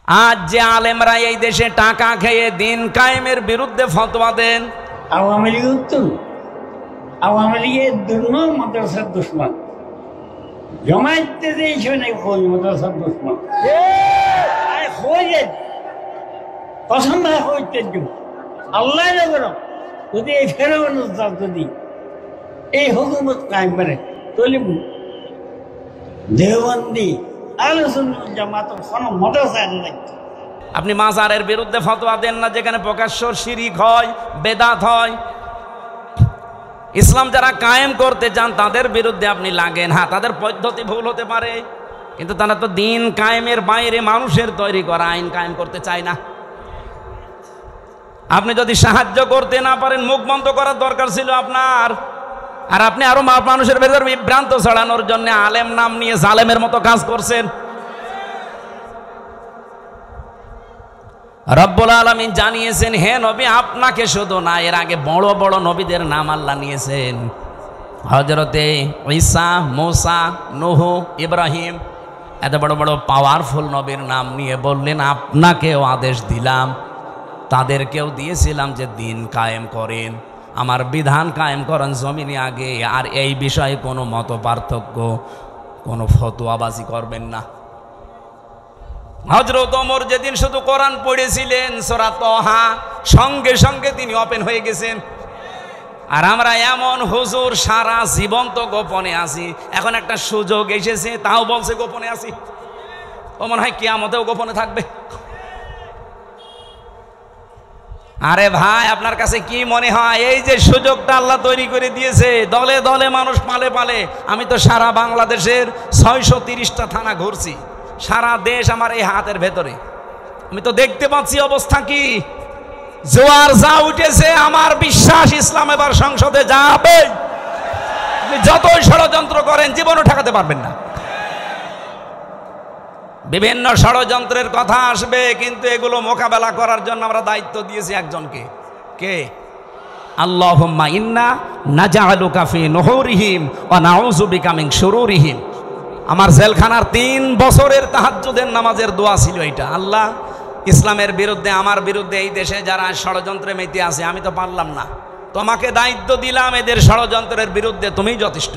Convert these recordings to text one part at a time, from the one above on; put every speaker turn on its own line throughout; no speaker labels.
আজ যে আলেমরা এই দেশে টাকা খেয়ে দিন কায়েমের বিরুদ্ধে ফতোয়া দেন,
আওয়ামী লীগ তো আওয়ামী লীগের দুর্মন মাদ্রাসার দুশ্মন, জমাইতে দিয়েছে নাকি খোঁজ মাদ্রাসার দুশ্মন খোঁজে পছন্দ হইতে আল্লাহ নগর যদি এই ফেরাউন যদি এই হুকুমত কায়েম করে তাহলে দেওবন্দি আলোচনা জামাত কোনো মাদ্রাসা নাই।
আপনি মাজারের বিরুদ্ধে ফতোয়া দেন না, যেখানে প্রকাশ্য শিরিক হয়, বেদাত হয়। ইসলাম যারা কায়েম করতে চান তাদের বিরুদ্ধে আপনি লাগেন। হ্যাঁ, তাদের পদ্ধতি ভুল হতে পারে, কিন্তু তারা তো দিন কায়েমের বাইরে মানুষের তৈরি করা আইন কায়েম করতে চায় না। আপনি যদি সাহায্য করতে না পারেন, মুখ বন্ধ করার দরকার ছিল আপনার। আর আপনি আরো মানুষের ভেতর বিভ্রান্ত ছড়ানোর জন্য আলেম নাম নিয়ে জালেমের মতো কাজ করছেন। রব্বুল আলামিন জানিয়েছেন, হে নবী, আপনাকে শুধু না, এর আগে বড় বড় নবীদের নাম আল্লাহ নিয়েছেন। হযরতে ঈসা, মূসা, নূহ, ইব্রাহিম, এত বড় বড় পাওয়ারফুল নবীর নাম নিয়ে বললেন আপনাকেও আদেশ দিলাম, তাদেরকেও দিয়েছিলাম যে দিন কায়েম করেন, আমার বিধান কায়েম করেন জমিনে আগে। আর এই বিষয়ে কোনো মত পার্থক্য, কোনো ফতোয়াবাজি করবেন না। হযরত ওমর যেদিন শুধু কোরআন পড়েছিলেন সূরা তাহা, সঙ্গে সঙ্গে তিনি ওপেন হয়ে গেছেন। আর আমরা এমন হুজুর সারা জীবন তো গোপনে আছি, এখন একটা সুযোগ এসেছে তাও বলছে গোপনে আছি। ও মনে হয় কিয়ামতেও গোপনে থাকবে। আরে ভাই, আপনার কাছে কি মনে হয় এই যে সুযোগটা আল্লাহ তৈরি করে দিয়েছে, দলে দলে মানুষ পালে পালে। আমি তো সারা বাংলাদেশের 630টা থানা ঘুরছি, সারা দেশ আমার এই হাতের ভেতরে। আমি তো দেখতে পাচ্ছি অবস্থা কি। জোয়ার যা উঠেছে, আমার বিশ্বাস ইসলাম এবার সংসদে যাবে। আপনি যতই ষড়যন্ত্র করেন জীবনও ঠেকাতে পারবেন না। বিভিন্ন ষড়যন্ত্রের কথা আসবে, কিন্তু এগুলো মোকাবেলা করার জন্য আমরা দায়িত্ব দিয়েছি একজনকে। কে? আল্লাহুম্মা ইন্না নাজআলুকা ফি নুহুরিহিম ওয়া নাউযু বিকা মিন শুরুরিহিম। আমার জেলখানার 3 বছরের তাহাজ্জুদের নামাজের দোয়া ছিল এটা। আল্লাহ, ইসলামের বিরুদ্ধে, আমার বিরুদ্ধে এই দেশে যারা ষড়যন্ত্রে মেতে আছে, আমি তো পারলাম না, তোমাকে দায়িত্ব দিলাম এদের ষড়যন্ত্রের বিরুদ্ধে, তুমিই যথেষ্ট।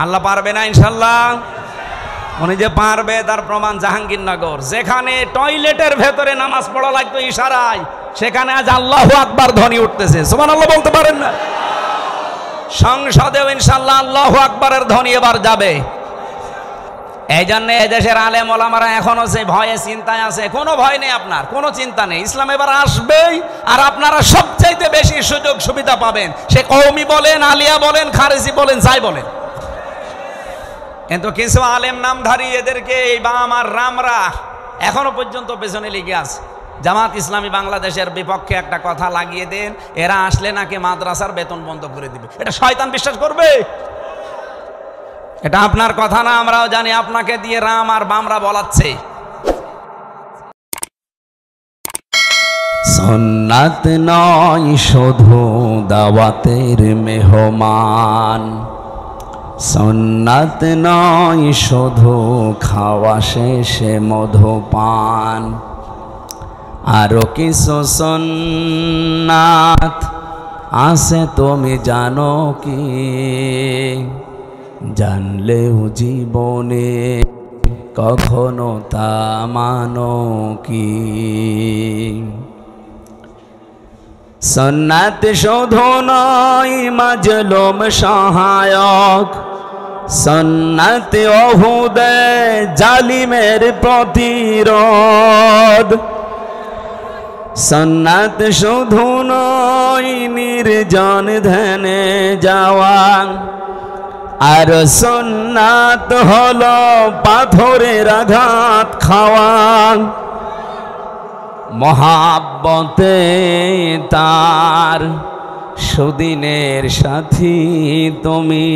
আল্লাহ পারবে না ইনশাল্লাহ? উনি যে পারবে তার প্রমাণ জাহাঙ্গীরনগর, যেখানে টয়লেটের ভেতরে নামাজ পড়া লাগতো ইশারায়, সেখানে আজ আল্লাহু আকবার ধ্বনি উঠতেছে। সুবহানাল্লাহ বলতে পারেন না? সংসদেও ইনশাআল্লাহ আল্লাহু আকবারের ধ্বনি এবার যাবে। এই জন্য এদেশের আলেম ওলামারা এখনো যে ভয়ে চিন্তায় আছে। কোনো ভয় নেই আপনার, কোনো চিন্তা নেই। ইসলাম এবার আসবেই, আর আপনারা সবচাইতে বেশি সুযোগ সুবিধা পাবেন। সে কওমি বলেন, আলিয়া বলেন, খারেজি বলেন, যাই বলেন। কিন্তু কিছু আলেম নামধারী, এদেরকে এই বাম আর রামরা এখনো পর্যন্ত পেছনে লেগে আছে। জামাত ইসলামী বাংলাদেশের বিপক্ষে একটা কথা লাগিয়ে দেন, এরা আসলে নাকি মাদ্রাসার বেতন বন্ধ করে দিবে। এটা শয়তান বিশ্বাস করবে? এটা আপনার কথা না, আমরাও জানি। আপনাকে দিয়ে রাম আর বামরা বলাচ্ছে। সুন্নাত নয় শুধু দাওয়াতের মেহমান, সুন্নাত নয় শুধু খাওয়া শেষে মধুপান, আরো কিছু সুন্নাত আছে তুমি জানো কি? জানলেও জীবনে কখনো তা মানো কি? সুন্নাত শুধু নয় মাজলুম সহায়ক, সুন্নাত ওহুদে জালিমের প্রতিরোধ, সুন্নাত শুধু নয় নির্জন ধ্যানে যাওয়া, আর সুন্নাত হলো পাথরের আঘাত খাওয়া। মহাব্বতে তার সুদিনের সাথী তুমি,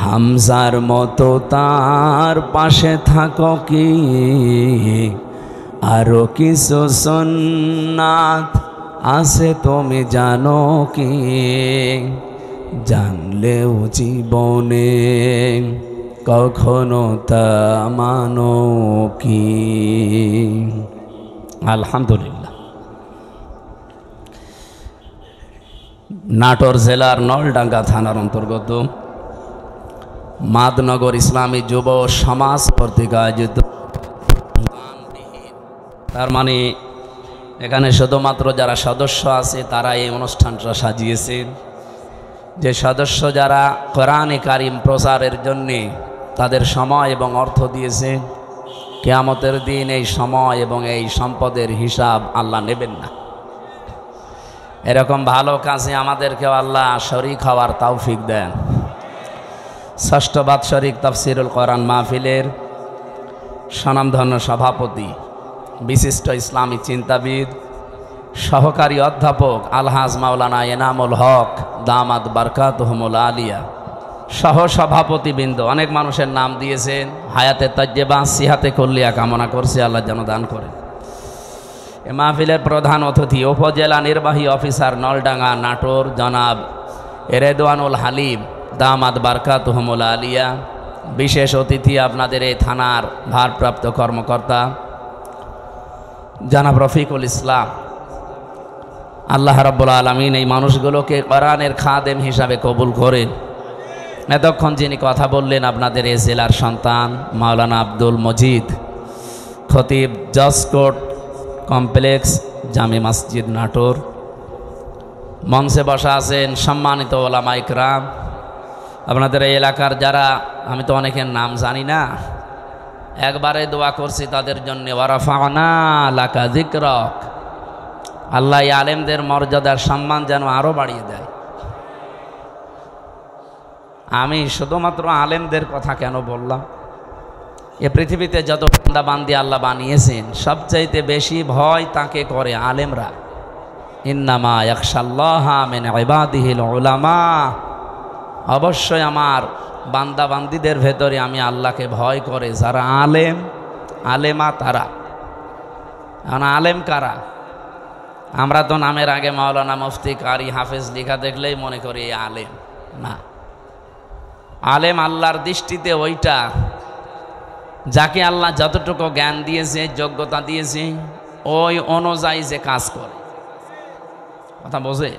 হামজার মতো তার পাশে থাকো কি? আরো কিছু সুন্নাত আছে তুমি জানো কি? জানলেও জীবনে কখনো তা মানো কি। আলহামদুলিল্লাহ। নাটোর জেলার নলডাঙ্গা থানার অন্তর্গত মাদনগর ইসলামী যুব সমাজ কর্তৃক আয়োজিত, তার মানে এখানে শুধুমাত্র যারা সদস্য আছে তারা এই অনুষ্ঠানটা সাজিয়েছে। যে সদস্য যারা কোরআনে কারিম প্রচারের জন্যে তাদের সময় এবং অর্থ দিয়েছে, কিয়ামতের দিন এই সময় এবং এই সম্পদের হিসাব আল্লাহ নেবেন না। এরকম ভালো কাজে আমাদেরকেও আল্লাহ শরীক হওয়ার তৌফিক দেন। ষষ্ঠ বাৎসরিক তাফসিরুল কোরআন মাহফিলের স্বনামধন্য সভাপতি, বিশিষ্ট ইসলামী চিন্তাবিদ, সহকারী অধ্যাপক আলহাজ মাওলানা এনামুল হক দামাত বারকাতুহুমুল আলিয়া, সহ সভাপতিবৃন্দ, অনেক মানুষের নাম দিয়েছেন। হায়াতে তাজ্জেবা সিহাতে কুল্লিয়া কামনা করছে, আল্লাহ যেন দান করেন। এ মাহফিলের প্রধান অতিথি উপজেলা নির্বাহী অফিসার নলডাঙ্গা নাটোর জনাব রেদওয়ানুল হালিম দামাত বারকাতুহুমুল আলিয়া। বিশেষ অতিথি আপনাদের এই থানার ভারপ্রাপ্ত কর্মকর্তা জনাব রফিকুল ইসলাম। আল্লাহ রাব্বুল আলামিন এই মানুষগুলোকে কোরআনের খাদেম হিসাবে কবুল করেন। এতক্ষণ যিনি কথা বললেন আপনাদের এই জেলার সন্তান মাওলানা আব্দুল মজিদ, খতিব জজকোট কমপ্লেক্স জামে মসজিদ নাটোর। মঞ্চে বসা আছেন সম্মানিত ওলামা ইকরাম, আপনাদের এই এলাকার যারা, আমি তো অনেকের নাম জানি না, একবারে দোয়া করছি তাদের জন্য। ওয়ারাফা'না লাকা যিকরাক, আল্লাহ এই আলেমদের মর্যাদার সম্মান যেন আরও বাড়িয়ে দেয়। আমি শুধুমাত্র আলেমদের কথা কেন বললাম? এ পৃথিবীতে যত বান্দা বান্দি আল্লাহ বানিয়েছেন, সবচাইতে বেশি ভয় তাকে করে আলেমরা। ইন্নামা ইয়াখশাল্লাহা মিন ইবাদিহিল উলামা, অবশ্যই আমার বান্দা বান্দিদের ভেতরে আমি আল্লাহকে ভয় করে যারা আলেম, আলেমা তারা। এখন আলেম কারা? আমরা তো নামের আগে মাওলানা মুফতি কারি হাফেজ লেখা দেখলেই মনে করি এই আলেম না। আলেম আল্লাহর দৃষ্টিতে ওইটা যাকে আল্লাহ যতটুকু জ্ঞান দিয়েছে, যোগ্যতা দিয়েছে, ওই অনুযায়ী যে কাজ করে। কথা বোঝে?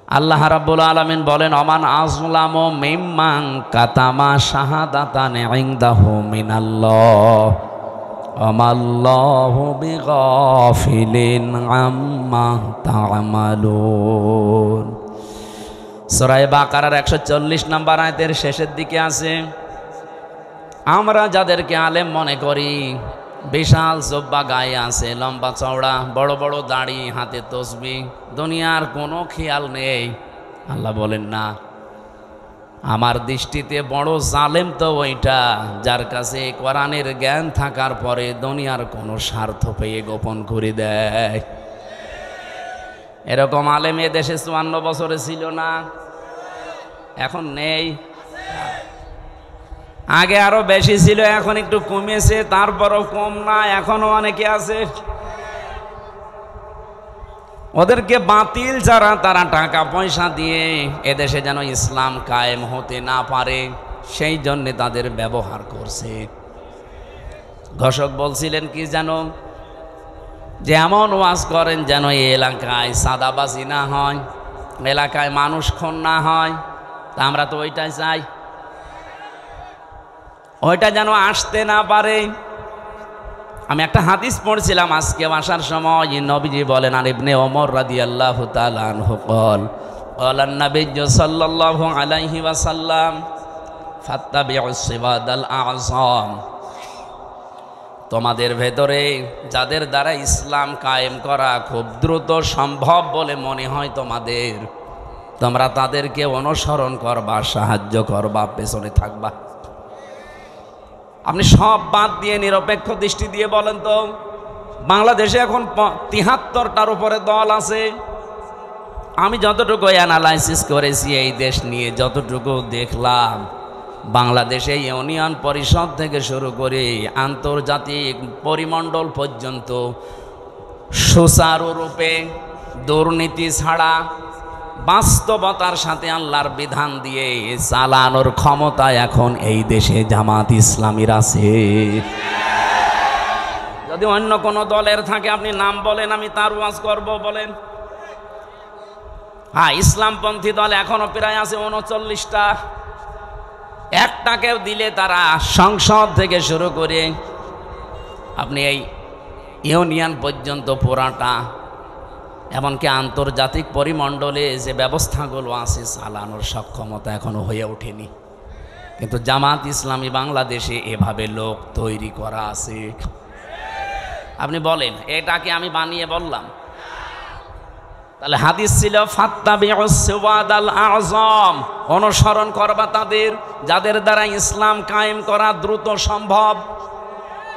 আল্লাহ রাব্বুল আলামিন বলেন, অমান আযলামু মিম্মান কাতামা শাহাদাতান ইনদাহু মিনাল্লাহ আমাল্লাহু বিগাফিলিন আম্মা তা'মালুন। সূরা বাকারার 140 নম্বর আয়াতের শেষের দিকে আছে, আমরা যাদেরকে আলেম মনে করি, বিশাল জব্বা গায়ে আছে, লম্বা চওড়া, বড় বড় দাড়ি, হাতে তসবিহ, দুনিয়ার কোনো খেয়াল নেই। আল্লাহ বলেন না, আমার দৃষ্টিতে বড় জালেম তো ওইটা যার কাছে কোরআনের জ্ঞান থাকার পরে দুনিয়ার কোনো স্বার্থ পেয়ে গোপন করে দেয়। এরকম আলেম এ দেশে 54 বছরে ছিল না, এখন নেই। আগে আরো বেশি ছিল, এখন একটু কমেছে, তারপরও কম না, এখনো অনেকে আছে। ওদেরকে বাতিল যারা, তারা টাকা পয়সা দিয়ে এদেশে যেন ইসলাম কায়েম হতে না পারে সেই জন্যে তাদের ব্যবহার করছে। ঘোষক বলছিলেন কি যেন, যে এমন ওয়াজ করেন যেন এই এলাকায় সাদাবাজি না হয়, এলাকায় মানুষ খুন না হয়। তা আমরা তো ওইটাই চাই, ওইটা যেন আসতে না পারে। আমি একটা হাদিস পড়ছিলাম আজকে আসার সময়, নবীজি বলেন, আর ইবনে ওমর রাদিয়াল্লাহু তাআলা আনহু قال قال النبي صلى الله عليه وسلم فاتبعوا الصراط الاعظم। তোমাদের ভেতরে যাদের দ্বারা ইসলাম কায়েম করা খুব দ্রুত সম্ভব বলে মনে হয় তোমাদের, তোমরা তাদেরকে অনুসরণ করবা, সাহায্য করবা, পেছনে থাকবা। আপনি সব বাদ দিয়ে নিরপেক্ষ দৃষ্টি দিয়ে বলেন তো, বাংলাদেশে এখন ৭৩টার উপরে দল আছে। আমি যতটুকু অ্যানালাইসিস করেছি এই দেশ নিয়ে, যতটুকু দেখলাম, বাংলাদেশে ইউনিয়ন পরিষদ থেকে শুরু করে আন্তর্জাতিক পরিমণ্ডল পর্যন্ত সুচারুরূপে দুর্নীতি ছাড়া, বাস্তবতার সাথে আল্লাহর বিধান দিয়ে চালানোর ক্ষমতা এখন এই দেশে জামাত ইসলামীর আছে। যদি অন্য কোনো দলের থাকে আপনি নাম বলেন, আমি তার ওয়াজ করব বলেন। হ্যাঁ, ইসলামপন্থী দল এখনো প্রায় আছে 39টা। একটাকেও দিলে তারা সংসদ থেকে শুরু করে আপনি এই ইউনিয়ন পর্যন্ত পুরাটা, এমনকি আন্তর্জাতিক পরিমণ্ডলে যে ব্যবস্থাগুলো আছে চালানোর সক্ষমতা এখনো হয়ে ওঠেনি। কিন্তু জামাত ইসলামী বাংলাদেশে এভাবে লোক তৈরি করা আছে। আপনি বলেন এটা কি আমি বানিয়ে বললাম? তাহলে হাদিস ছিল ফাত্তাবিউস সিওয়াদাল আযম, অনুসরণ করবা তাদের যাদের দ্বারা ইসলাম কায়েম করা দ্রুত সম্ভব।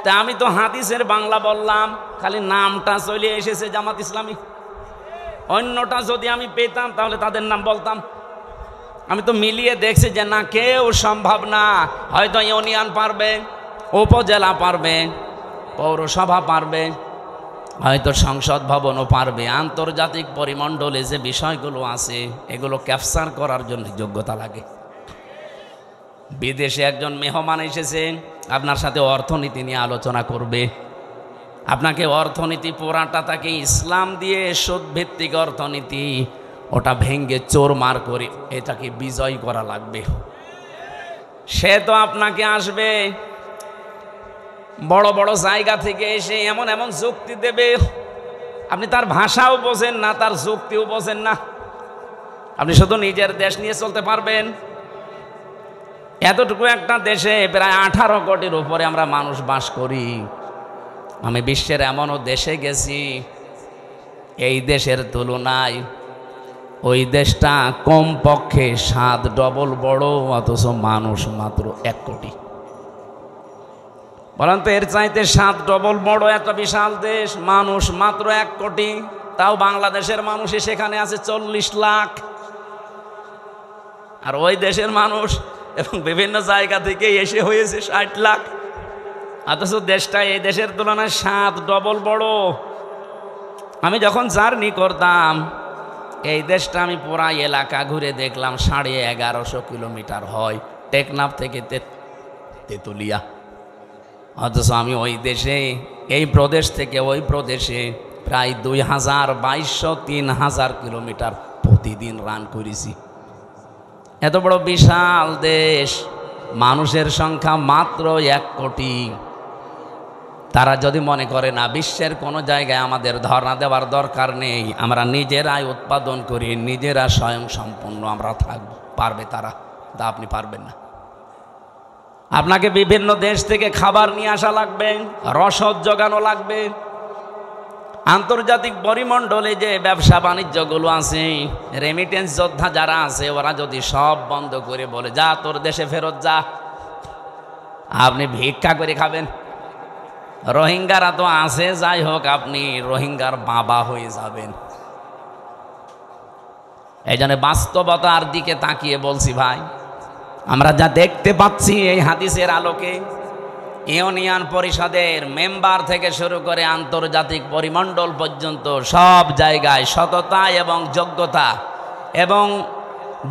তা আমি তো হাদিসের বাংলা বললাম, খালি নামটা চলে এসেছে জামাত ইসলামী। অন্যটা যদি আমি পেতাম তাহলে তাদের নাম বলতাম। আমি তো মিলিয়ে দেখছি যে না, কেউ সম্ভব না। হয়তো ইউনিয়ন পারবে, উপজেলা পারবে, পৌরসভা পারবে, হয়তো সংসদ ভবনও পারবে। আন্তর্জাতিক পরিমণ্ডলে যে বিষয়গুলো আছে এগুলো ক্যাপচার করার জন্য যোগ্যতা লাগে। বিদেশে একজন মেহমান এসেছে, আপনার সাথে অর্থনীতি নিয়ে আলোচনা করবে। আপনাকে অর্থনীতি পুরাটা তাকে ইসলাম দিয়ে সুদ ভিত্তিক অর্থনীতি, ওটা ভেঙ্গে চোরমার করে এটাকে বিজয় করা লাগবে। সে তো আপনাকে আসবে বড় বড় জায়গা থেকে এসে এমন এমন যুক্তি দেবে, আপনি তার ভাষাও বোঝেন না, তার যুক্তিও বোঝেন না। আপনি শুধু নিজের দেশ নিয়ে চলতে পারবেন। এতটুকু একটা দেশে প্রায় 18 কোটির উপরে আমরা মানুষ বাস করি। আমি বিশ্বের এমনও দেশে গেছি, এই দেশের তুলনায় ওই দেশটা কমপক্ষে 7 ডবল বড়, অথচ মানুষ মাত্র 1 কোটি। বলেন তো, এর চাইতে 7 ডবল বড় একটা বিশাল দেশ, মানুষ মাত্র 1 কোটি। তাও বাংলাদেশের মানুষ সেখানে আছে 40 লাখ। আর ওই দেশের মানুষ এবং বিভিন্ন জায়গা থেকে এসে হয়েছে 60 লাখ। অথচ দেশটা এই দেশের তুলনায় 7 ডবল বড়। আমি যখন জার্নি করতাম এই দেশটা, আমি পুরা এলাকা ঘুরে দেখলাম 1150 কিলোমিটার হয় টেকনাফ থেকে তেতুলিয়া। অথচ আমি ওই দেশে, এই প্রদেশ থেকে ওই প্রদেশে প্রায় 2200-3000 কিলোমিটার প্রতিদিন রান করেছি। এত বড় বিশাল দেশ, মানুষের সংখ্যা মাত্র 1 কোটি। তারা যদি মনে করে না বিশ্বের কোনো জায়গায় আমাদের ধর্ণা দেওয়ার দরকার নেই, আমরা নিজেরাই উৎপাদন করি, নিজেরা স্বয়ং সম্পূর্ণ আমরা থাকব, পারবে তারা। তা আপনি পারবেন না। আপনাকে বিভিন্ন দেশ থেকে খাবার নিয়ে আসা লাগবে, রসদ জোগানো লাগবে। আন্তর্জাতিক পরিমণ্ডলে যে ব্যবসা বাণিজ্যগুলো আছে, রেমিটেন্স যোদ্ধা যারা আছে, ওরা যদি সব বন্ধ করে বলে যা তোর দেশে ফেরত যা, আপনি ভিক্ষা করে খাবেন। রোহিঙ্গারা তো আছে, যাই হোক আপনি রোহিঙ্গার বাবা হয়ে যাবেন। এই জন্য বাস্তবতার দিকে তাকিয়ে বলছি ভাই, আমরা যা দেখতে পাচ্ছি এই হাদিসের আলোকে, ইউনিয়ন পরিষদের মেম্বার থেকে শুরু করে আন্তর্জাতিক পরিমণ্ডল পর্যন্ত সব জায়গায় সততা এবং যোগ্যতা এবং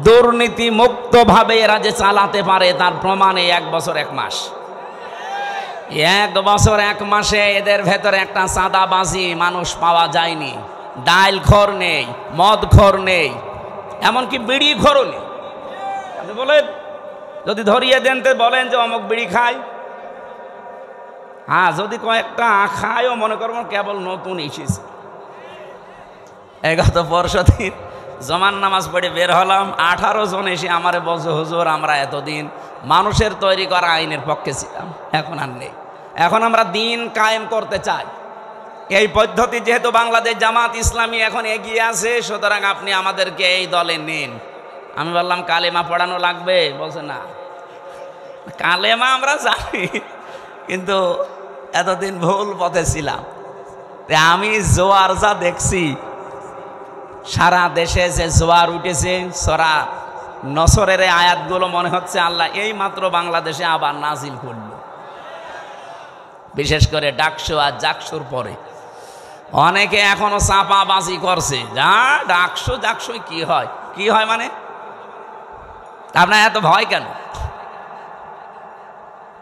দুর্নীতি মুক্তভাবে এরা যে চালাতে পারে তার প্রমাণে 1 বছর 1 মাস। 1 বছর 1 মাসে এদের ভেতরে একটা চাঁদাবাজি মানুষ পাওয়া যায়নি। ডাইল খোর নেই, মদ খোর নেই, এমনকি বিড়ি খোরও নেই। আপনি বলেন, যদি ধরিয়ে দেন তো বলেন যে অমুক বিড়ি খায়। হ্যাঁ, যদি কয়েকটা খায়ও মনে করবো কেবল নতুন এসেছে। গত পরশুদিন জমান নামাজ পড়ে বের হলাম, 18 জন এসে আমারে বলছে হুজুর আমরা এতদিন মানুষের তৈরি করা আইনের পক্ষে ছিলাম, এখন আর নেই। এখন আমরা দিন কায়েম করতে চাই। এই পদ্ধতি যেহেতু বাংলাদেশ জামাত ইসলামী এখন এগিয়ে আছে, সুতরাং আপনি আমাদেরকে এই দলে নিন। আমি বললাম কালেমা পড়ানো লাগবে? বলছে না, কালেমা আমরা জানি, কিন্তু এতদিন ভুল পথে ছিলাম। আমি জোয়ার যা দেখছি, সারা দেশে যে জোয়ার উঠেছে, সরা নসরের আয়াতগুলো মনে হচ্ছে আল্লাহ এই মাত্র বাংলাদেশে আবার নাজিল করল। বিশেষ করে ডাকসু আর জাকসুর পরে অনেকে এখনো চাপাবাজি করছে, যা ডাকসু জাকসু কি হয়, কি হয় মানে? আপনার এত ভয় কেন?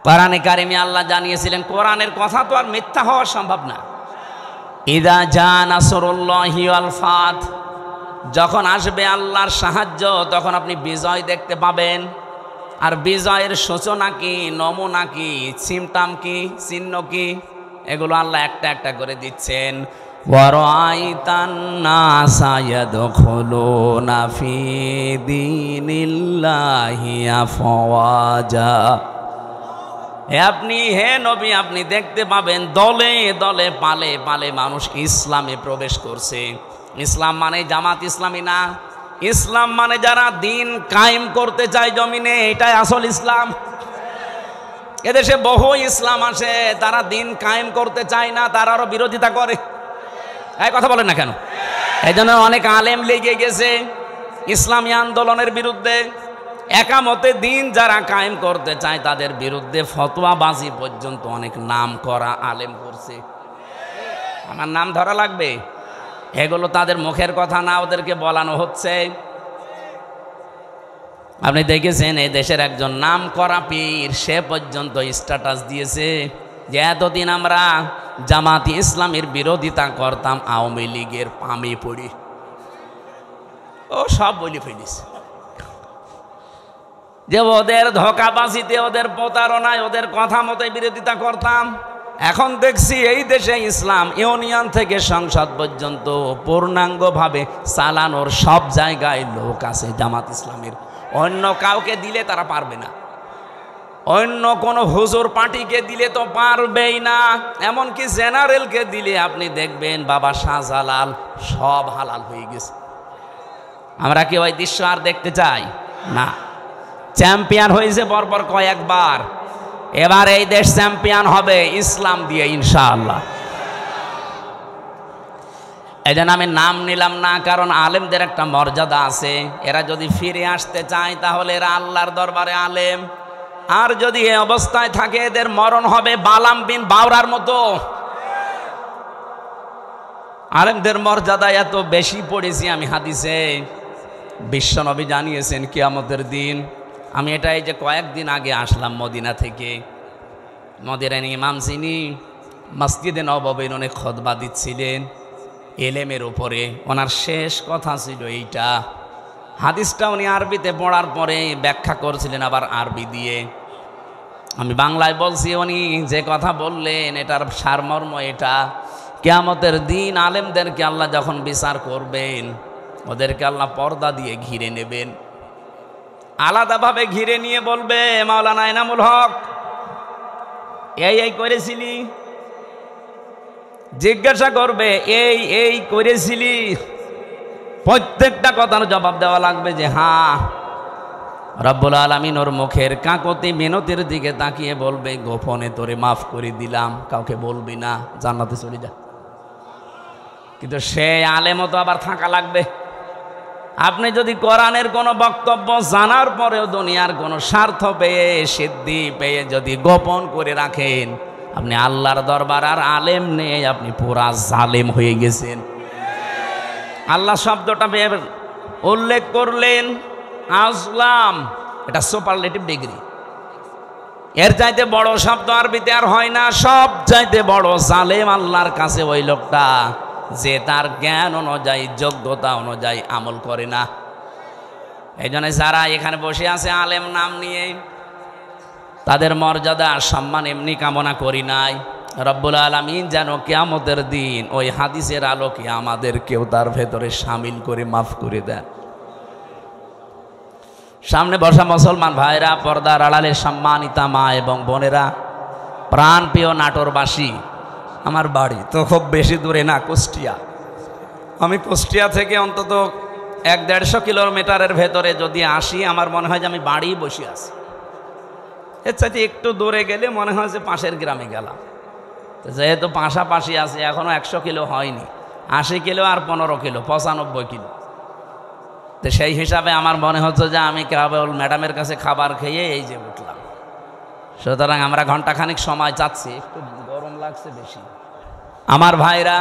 কোরআনে কারিমে আল্লাহ জানিয়েছিলেন, কোরআনের কথা তো আর মিথ্যা হওয়া সম্ভব না। ইদা জা নাসরুল্লাহি ওয়াল ফাত, যখন আসবে আল্লাহর সাহায্য তখন আপনি বিজয় দেখতে পাবেন। আর বিজয়ের সূচনা কি, নমুনা কি, সিমটাম কি, চিহ্ন কি, এগুলো আল্লাহ একটা একটা করে দিচ্ছেন। ওয়ারাআইতান নাসা ইয়াদখুলুনা ফি দীনিল্লাহি আফওয়াজা, আপনি হে নবী আপনি দেখতে পাবেন দলে দলে পালে পালে মানুষ ইসলামে প্রবেশ করছে। ইসলাম মানে জামাত ইসলামী না, ইসলাম মানে যারা দিন কায়েম করতে চায় জমিনে, এটাই আসল ইসলাম। এদেশে বহু ইসলাম আসে, তারা দিন কায়েম করতে চায় না, তারা আরো বিরোধিতা করে। এই কথা বলেন না কেন? এই জন্য অনেক আলেম লেগে গেছে ইসলামী আন্দোলনের বিরুদ্ধে। একামতে দিন যারা কায়েম করতে চায় তাদের বিরুদ্ধে ফতোয়াবাজি পর্যন্ত অনেক নাম করা আলেম করছে। আমার নাম ধরা লাগবে? এগুলো তাদের মুখের কথা না, ওদেরকে বলানো হচ্ছে। আপনি দেখেছেন এই দেশের একজন নাম করা পীর, সে পর্যন্ত স্ট্যাটাস দিয়েছে যে এতদিন আমরা জামাতি ইসলামের বিরোধিতা করতাম, আওয়ামী লীগের পামে পড়ি। ও সব বলে ফেলিস যে ওদের ধোঁকাবাজিতে, ওদের প্রতারণায়, ওদের কথা মতো বিরোধিতা করতাম। এখন দেখছি এই দেশে ইসলাম ইউনিয়ন থেকে সংসদ পর্যন্ত পূর্ণাঙ্গভাবে চালানোর সব জায়গায় লোক আছে জামাত ইসলামের। অন্য কাউকে দিলে তারা পারবে না, অন্য কোনো হুজুর পার্টিকে দিলে তো পারবেই না। এমনকি জেনারেলকে দিলে আপনি দেখবেন বাবা শাহজালাল সব হালাল হয়ে গেছে। আমরা কি ওই দৃশ্য আর দেখতে চাই না? চ্যাম্পিয়ন হয়েছে পরপর কয়েকবার, এবার এই দেশ চ্যাম্পিয়ন হবে ইসলাম দিয়ে ইনশাআল্লাহ। এই জন্য আমি নাম নিলাম না, কারণ আলেমদের একটা মর্যাদা আছে। এরা যদি ফিরে আসতে চায় তাহলে এরা আল্লাহর দরবারে আলেম, আর যদি এই অবস্থায় থাকে এদের মরণ হবে বালাম বিন বাওরার মতো। আলেমদের মর্যাদা এত বেশি পড়েছি আমি হাদিসে, বিশ্বনবী জানিয়েছেন কিয়ামতের দিন। আমি এটা এই যে কয়েকদিন আগে আসলাম মদিনা থেকে, মদিনার ইমাম যিনি মসজিদে নববীর অনেক খুতবা দিচ্ছিলেন এলেমের উপরে, ওনার শেষ কথা ছিল এইটা। হাদিসটা উনি আরবিতে পড়ার পরে ব্যাখ্যা করছিলেন আবার আরবি দিয়ে। আমি বাংলায় বলছি, উনি যে কথা বললেন এটার সারমর্ম এটা, কিয়ামতের দিন আলেমদেরকে আল্লাহ যখন বিচার করবেন ওদেরকে আল্লাহ পর্দা দিয়ে ঘিরে নেবেন, আলাদাভাবে ঘিরে নিয়ে বলবে মাওলানা এনামুল হক এই করেছিলি, জিজ্ঞাসা করবে এই করেছিলি, প্রত্যেকটা কথার জবাব দেওয়া লাগবে যে হ্যাঁ। রব্বুল আলামিন ওর মুখের কাকতি মিনতির দিকে তাকিয়ে বলবে গোপনে তোরে মাফ করে দিলাম, কাউকে বলবি না, জান্নাতে চলে যা। কিন্তু সে আলেমও তো আবার থাকা লাগবে। আপনি যদি কোরআনের কোনো বক্তব্য জানার পরেও দুনিয়ার কোনো স্বার্থ পেয়ে, সিদ্ধি পেয়ে যদি গোপন করে রাখেন, আপনি আল্লাহর দরবার আর আলেম নেই, আপনি পুরা জালেম হয়ে গেছেন। আল্লাহ শব্দটা উল্লেখ করলেন আজলাম, এটা সুপারলেটিভ ডিগ্রি। এর চাইতে বড় শব্দ আরবিতে আর হয় না। সব চাইতে বড় জালেম আল্লাহর কাছে ওই লোকটা যে তার জ্ঞান অনুযায়ী, যোগ্যতা অনুযায়ী আমল করে না। এই জন্য যারা এখানে বসে আছে আলেম নাম নিয়ে, তাদের মর্যাদা আর সম্মান এমনি কামনা করি নাই। রব্বুল আলামিন যেন কিয়ামতের দিন ওই হাদিসের আলোকে আমাদেরকেও তার ভেতরে শামিল করে মাফ করে দেন। সামনে বসা মুসলমান ভাইরা, পর্দার আড়ালে সম্মানিতা মা এবং বোনেরা, প্রাণপ্রিয় নাটোরবাসী, আমার বাড়ি তো খুব বেশি দূরে না, কুষ্টিয়া। আমি কুষ্টিয়া থেকে অন্তত 1-150 কিলোমিটারের ভেতরে যদি আসি, আমার মনে হয় যে আমি বাড়ি বসে আছি। এর চাইতে একটু দূরে গেলে মনে হয় যে পাশের গ্রামে গেলাম। তো যেহেতু পাশাপাশি আছে, এখনও 100 কিলো হয়নি, 80 কিলো আর 15 কিলো, 95 কিলো। তো সেই হিসাবে আমার মনে হচ্ছে যে আমি কেবল ম্যাডামের কাছে খাবার খেয়ে এই যে উঠলাম। সুতরাং আমরা ঘন্টাখানিক সময় চাচ্ছি, একটু গরম লাগছে বেশি। আমার ভাইরা,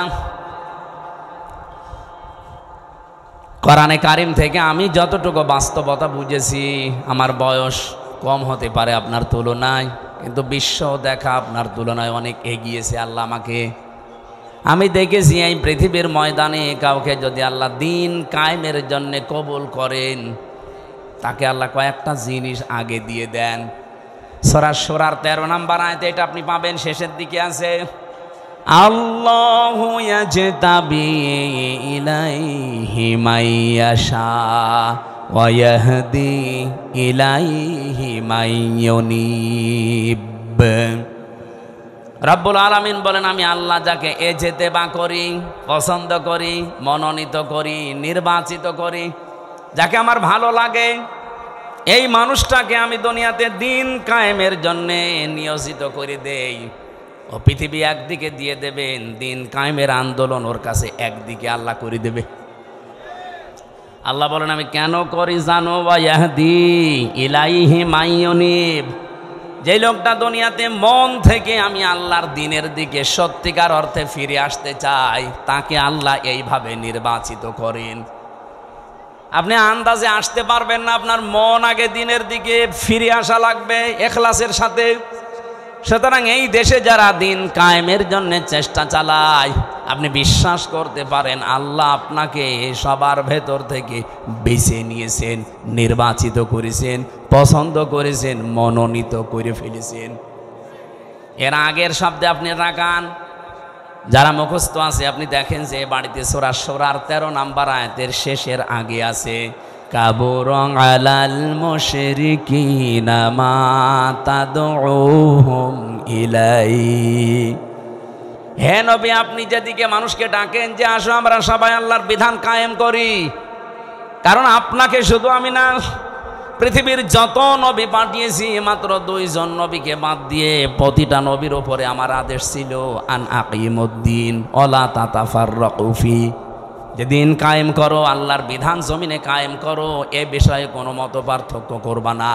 কোরআনে কারিম থেকে আমি যতটুকু বাস্তবতা বুঝেছি, আমার বয়স কম হতে পারে আপনার তুলনায়, কিন্তু বিশ্ব দেখা আপনার তুলনায় অনেক এগিয়েছে আল্লাহ আমাকে। আমি দেখেছি এই পৃথিবীর ময়দানে কাউকে যদি আল্লাহ দিন কায়েমের জন্য কবুল করেন, তাকে আল্লাহ কয়েকটা জিনিস আগে দিয়ে দেন। সূরা শূরার 13 নম্বর আয়াতে এটা আপনি পাবেন, শেষের দিকে আছে, আল্লাহু ইয়াজতাবি ইলাইহি মাইয়াশা ওয়া ইয়াহদি ইলাইহি মাইয়ুনিব। রব্বুল আলামিন বলেন, আমি আল্লাহ যাকে এজতেবা করি, পছন্দ করি, মনোনীত করি, নির্বাচিত করি, যাকে আমার ভালো লাগে, এই মানুষটাকে আমি দুনিয়াতে দিন কায়েমের জন্যে নিয়োজিত করে দেই। ও পৃথিবী একদিকে দিয়ে দেবেন, দিন কায়েমের আন্দোলন ওর কাছে একদিকে আল্লাহ করে দেবে। আল্লাহ বলেন, আমি কেন করি জানো? ওয়া ইয়াহদি ইলাইহি মাইয়ুনিব। যে লোকটা দুনিয়াতে মন থেকে আমি আল্লাহর দিনের দিকে সত্যিকার অর্থে ফিরে আসতে চাই, তাকে আল্লাহ এইভাবে নির্বাচিত করেন। আপনি আন্দাজে আসতে পারবেন না, আপনার মন আগে দিনের দিকে ফিরে আসা লাগবে ইখলাসের সাথে। সুতরাং এই দেশে যারা দিন কায়েমের জন্য চেষ্টা চালায়, আপনি বিশ্বাস করতে পারেন আল্লাহ আপনাকে সবার ভেতর থেকে বেছে নিয়েছেন, নির্বাচিত করেছেন, পছন্দ করেছেন, মনোনীত করে ফেলেছেন। এর আগের শব্দে আপনি রাখান, যারা মুখস্থ আছে আপনি দেখেন যে বাড়িতে সূরা শূরার 13 নম্বর আয়াতের শেষের আগে আছে, কাবুরং আলাল মুশরিকিনা মা তাদউহুম ইলাই। হে নবী, আপনি যেদিকে মানুষকে ডাকেন যে আসো আমরা সবাই আল্লাহর বিধান কায়েম করি, কারণ আপনাকে শুধু আমি না, পৃথিবীর যত নবী পাঠিয়েছি মাত্র 2 জন নবীকে বাদ দিয়ে প্রতিটা নবীর ওপরে আমার আদেশ ছিল আন আকিমুদ্দিন ওয়ালা তাতাফাররাকু ফি, যে দিন কায়েম করো, আল্লাহর বিধান জমিনে কায়েম করো, এ বিষয়ে কোনো মত পার্থক্য করবা না।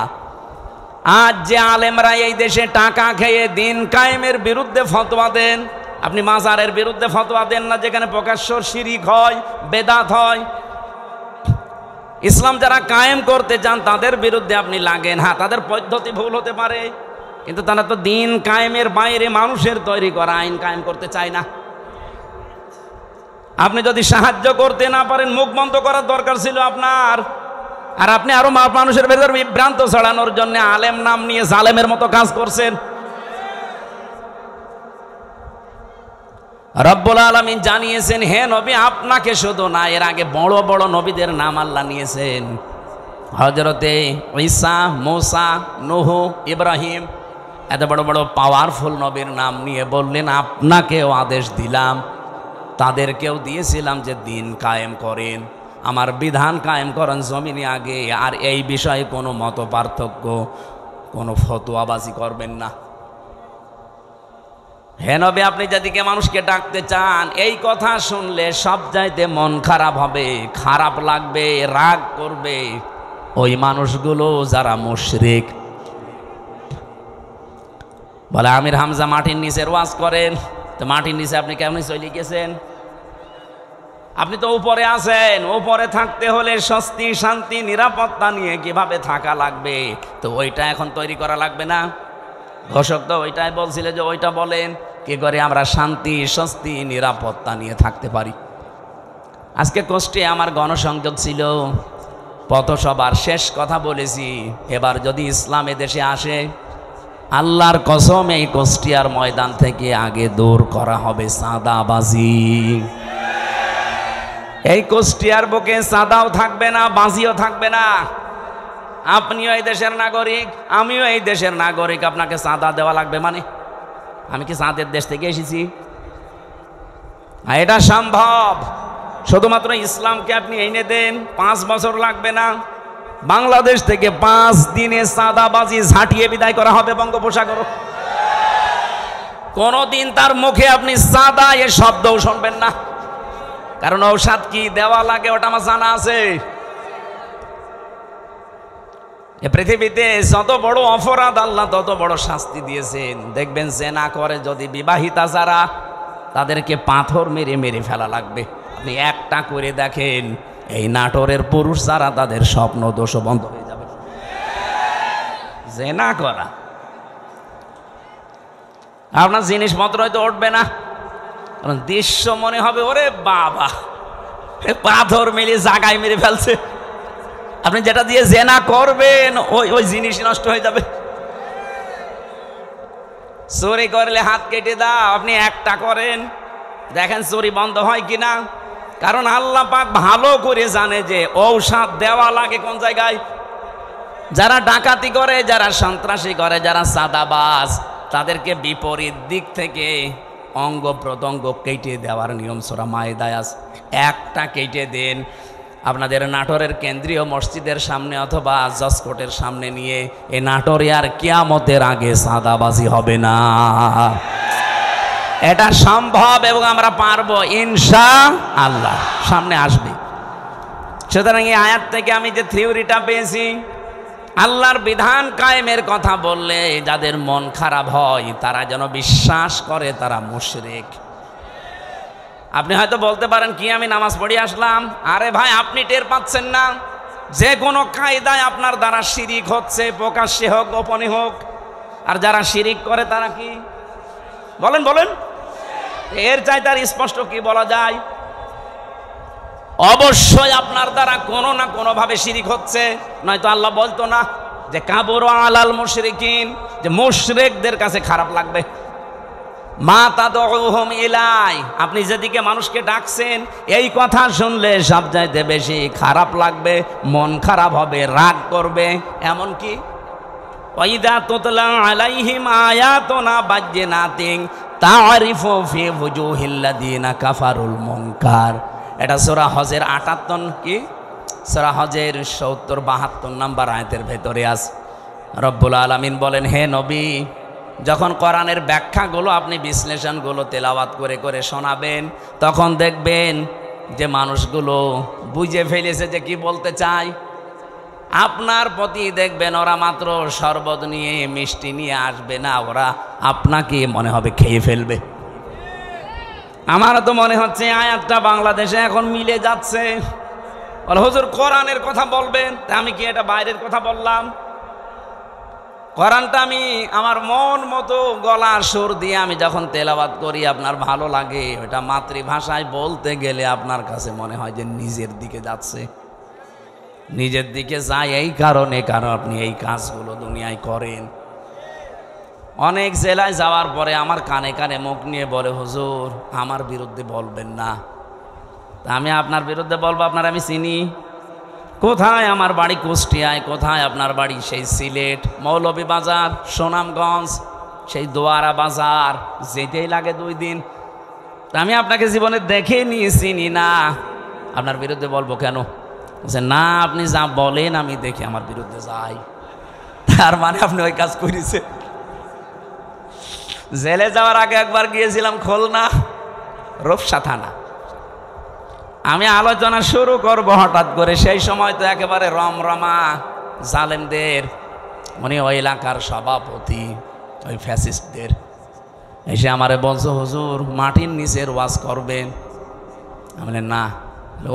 আজ যে আলেমরা এই দেশে টাকা খেয়ে দিন কায়েমের বিরুদ্ধে ফতোয়া দেন, আপনি মাজারের বিরুদ্ধে ফতোয়া দেন না, যেখানে প্রকাশ্য শিরিক হয়, বেদাত হয়। ইসলাম যারা কায়েম করতে চান তাদের বিরুদ্ধে আপনি লাগেন। হ্যাঁ, তাদের পদ্ধতি ভুল হতে পারে, কিন্তু তারা তো দিন কায়েমের বাইরে মানুষের তৈরি করা আইন কায়েম করতে চায় না। আপনি যদি সাহায্য করতে না পারেন, মুখ বন্ধ করার দরকার ছিল আপনার। আর আপনি আরো মানুষের ভেতর বিভ্রান্ত ছড়ানোর জন্য আলেম নাম নিয়ে জালেমের মতো কাজ করছেন। রব্বুল আলামিন জানিয়েছেন, হে নবী, আপনাকে শুধু না, এর আগে বড় বড় নবীদের নাম আল্লাহ নিয়েছেন। হযরতে ঈসা, মূসা, নূহ, ইব্রাহিম, এত বড় বড় পাওয়ারফুল নবীর নাম নিয়ে বললেন আপনাকেও আদেশ দিলাম, তাদেরকেও দিয়েছিলাম যে দিন কায়েম করেন, আমার বিধান কায়েম করেন জমিনে আগে, আর এই বিষয়ে কোনো মত পার্থক্য, কোনো ফতোয়াবাজি করবেন না। হে নবী, আপনি যেদিকে মানুষকে ডাকতে চান, এই কথা শুনলে সব চাইতে মন খারাপ হবে, খারাপ লাগবে, রাগ করবে ওই মানুষগুলো যারা মুশরিক। বলে আমির হামজা মাটির নিচের ওয়াজ করেন, তো মাটির নিচে আপনি কেমন চলে গেছেন? আপনি তো উপরে আছেন, উপরে থাকতে হলে স্বস্তি, শান্তি, নিরাপত্তা নিয়ে কিভাবে থাকা লাগবে, তো ওইটা এখন তৈরি করা লাগবে না? ঘোষক তো ওইটাই বলছিল যে ওইটা বলেন, কি করে আমরা শান্তি, স্বস্তি, নিরাপত্তা নিয়ে থাকতে পারি। আজকে কষ্টে আমার গণসংযোগ ছিল, পথসভার শেষ কথা বলেছি, এবার যদি ইসলাম এদেশে আসে, আল্লাহর কসম এই কুষ্টিয়ার ময়দান থেকে আগে দূর করা হবে চাঁদাবাজি। এই কুষ্টিয়ার বুকে চাঁদাও থাকবে না, বাজিও থাকবে না। আপনিও এই দেশের নাগরিক, আমিও এই দেশের নাগরিক, আপনাকে চাঁদা দেওয়া লাগবে মানে? আমি কি চাঁদের দেশ থেকে এসেছি? এটা সম্ভব, শুধুমাত্র ইসলামকে আপনি এনে দেন, 5 বছর লাগবে না। বাংলাদেশ থেকে 5 দিনে চাঁদাবাজি ঝাঁটিয়ে বিদায় করা হবে বঙ্গোপসাগর। কোনদিন তার মুখে আপনি চাঁদা এ শব্দও শুনবেন না, কারণ ঔষধ কি দেওয়া লাগে ওটা আমার জানা আছে। এ পৃথিবীতে যত বড় অপরাধ আল্লাহ তত বড় শাস্তি দিয়েছেন। দেখবেন জেনা করে যদি বিবাহিতা যারা, তাদেরকে পাথর মেরে মেরে ফেলা লাগবে। আপনি একটা করে দেখেন, এই নাটোরের পুরুষ যারা তাদের স্বপ্ন দোষ বন্ধ হয়ে যাবে। জেনা করা, আপনার জিনিসপত্র হয়তো উঠবে না, কারণ দৃশ্য মনে হবে ওরে বাবা পাথর মেরে জাগায় মেরে ফেলছে। আপনি যেটা দিয়ে জেনা করবেন ওই জিনিস নষ্ট হয়ে যাবে। চুরি করলে হাত কেটে দাও, আপনি একটা করেন দেখেন চুরি বন্ধ হয় কিনা। কারণ আল্লাহ পাক ভালো করে জানে যে ঔষধ দেওয়া লাগে কোন জায়গায়। যারা ডাকাতি করে, যারা সন্ত্রাসী করে, যারা সাদাবাজ, তাদেরকে বিপরীত দিক থেকে অঙ্গ প্রত্যঙ্গ কেটে দেওয়ার নিয়ম সূরা মায়েদায় আছে। একটা কেটে দেন, আপনাদের নাটোরের কেন্দ্রীয় মসজিদের সামনে অথবা জজকোর্টের সামনে নিয়ে এই নাটোরে আর কিয়ামতের আগে সাদাবাজি হবে না। এটা সম্ভব এবং আমরা পারবো ইনশাআল্লাহ, সামনে আসবে। সুতরাং এই আয়াত থেকে আমি যে থিওরিটা পেয়েছি, আল্লাহর বিধান কায়েমের কথা বললে যাদের মন খারাপ হয় তারা যেন বিশ্বাস করে তারা মুশরিক। আপনি হয়তো বলতে পারেন কি আমি নামাজ পড়ে আসলাম, আরে ভাই আপনি টের পাচ্ছেন না যে কোনো কায়দায় আপনার দ্বারা শিরিক হচ্ছে, প্রকাশ্যে হোক গোপনে হোক। আর যারা শিরিক করে তারা কি বলেন বলেন, এর চাইতে আর স্পষ্ট কি বলা যায়? অবশ্যই আপনার দ্বারা কোনো না কোনো ভাবে শিরিক হচ্ছে, নয়তো আল্লাহ বলতো না যে কাবুরু আলাল মুশরিকিন, যে মুশরিকদের কাছে খারাপ লাগবে। মা তাদউহুম ইলাই, আপনি যেদিকে মানুষকে ডাকছেন এই কথা শুনলে সবচাইতে বেশি খারাপ লাগবে, মন খারাপ হবে, রাগ করবে। এমনকি ওয়াইদা তুতলা আলাইহিম আয়াতুনা বাজ্জিনাতিন তারিফু ফি ওয়ুজুহিল্লাযিনা কাফারুল মুনকার। এটা সূরা হজের ৭৮ কি সূরা হজের ৭০-৭২ নম্বর আয়াতের ভেতরে আছে। রব্বুল আলামিন বলেন, হে নবী, যখন কোরআনের ব্যাখ্যাগুলো আপনি বিশ্লেষণগুলো তেলাওয়াত করে করে শোনাবেন, তখন দেখবেন যে মানুষগুলো বুঝে ফেলেছে যে কি বলতে চায়। আপনার প্রতি দেখবেন ওরা মাত্র শরবত নিয়ে মিষ্টি নিয়ে আসবে না, ওরা আপনাকে মনে হবে খেয়ে ফেলবে। আমারও তো মনে হচ্ছে আয়াতটা বাংলাদেশে এখন মিলে যাচ্ছে। হুজুর কোরআনের কথা বলবেন, তা আমি কি এটা বাইরের কথা বললাম? কোরআনটা আমি আমার মন মতো গলার সুর দিয়ে আমি যখন তেলাওয়াত করি আপনার ভালো লাগে। ওটা মাতৃভাষায় বলতে গেলে আপনার কাছে মনে হয় যে নিজের দিকে যাচ্ছে, নিজের দিকে যায়। এই কারণে কারণ আপনি এই কাজগুলো দুনিয়ায় করেন। অনেক জেলায় যাওয়ার পরে আমার কানে কানে মুখ নিয়ে বলে, হুজুর আমার বিরুদ্ধে বলবেন না। তা আমি আপনার বিরুদ্ধে বলবো? আপনার আমি চিনি। কোথায় আমার বাড়ি কুষ্টিয়ায়, কোথায় আপনার বাড়ি সেই সিলেট, মৌলভীবাজার, সুনামগঞ্জ, সেই দোয়ারা বাজার, যেতেই লাগে 2 দিন। তা আমি আপনাকে জীবনে দেখে নিয়ে চিনি না, আপনার বিরুদ্ধে বলবো কেন? বলছে না, আপনি যা বলেন আমি দেখি আমার বিরুদ্ধে যাই। তার মানে আপনি ওই কাজ করেছে। জেলে যাওয়ার আগে একবার গিয়েছিলাম খুলনা রূপসা থানা। আমি আলোচনা শুরু করব হঠাৎ করে, সেই সময় তো একেবারে রমরমা জালেমদের, উনি ওই এলাকার সভাপতি, ওই ফ্যাসিস্টদের এসে আমারে বলছো, হুজুর মাটির নিচের ওয়াজ করবেন? আমি বললাম না।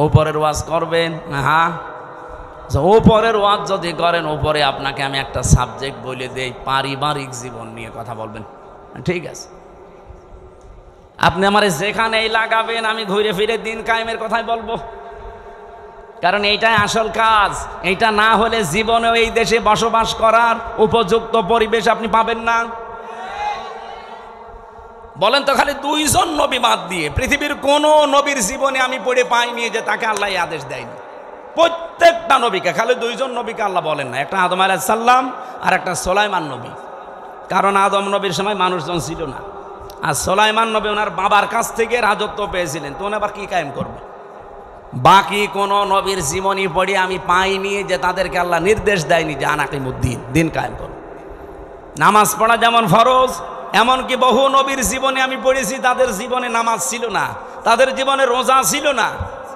ওপরের ওয়াজ করবেন? হ্যাঁ। ওপরের ওয়াজ যদি করেন, ওপরে আপনাকে আমি একটা সাবজেক্ট বলে দেই, পারিবারিক জীবন নিয়ে কথা বলবেন। ঠিক আছে, আপনি আমার যেখানেই লাগাবেন আমি ঘুরে ফিরে দিন কায়েমের কথাই বলবো, কারণ এইটাই আসল কাজ। এইটা না হলে জীবনেও এই দেশে বসবাস করার উপযুক্ত পরিবেশ আপনি পাবেন না। বলেন তো, খালি 2 জন নবী বাদ দিয়ে পৃথিবীর কোন নবীর জীবনে আমি পড়ে পাইনি যে তাকে আল্লাহ আদেশ দেয়নি। প্রত্যেকটা নবীকে, খালি 2 জন নবীকে আল্লাহ বলেন না, একটা আদম আলাইহিস সালাম আর একটা সুলাইমান নবী। কারণ আদম নবীর সময় মানুষজন ছিল না, আর সুলাইমান নবী ওনার বাবার কাছ থেকে রাজত্ব পেয়েছিলেন, তো উনি আবার কি কায়েম করবে? বাকি কোন নবীর জীবনী পড়ে আমি পাইনি যে তাদেরকে আল্লাহ নির্দেশ দেয়নি যে আনাকিমুদ্দিন, দিন কায়েম করো। নামাজ পড়া যেমন ফরজ, এমনকি বহু নবীর জীবনে আমি পড়েছি তাদের জীবনে নামাজ ছিল না, তাদের জীবনে রোজা ছিল না,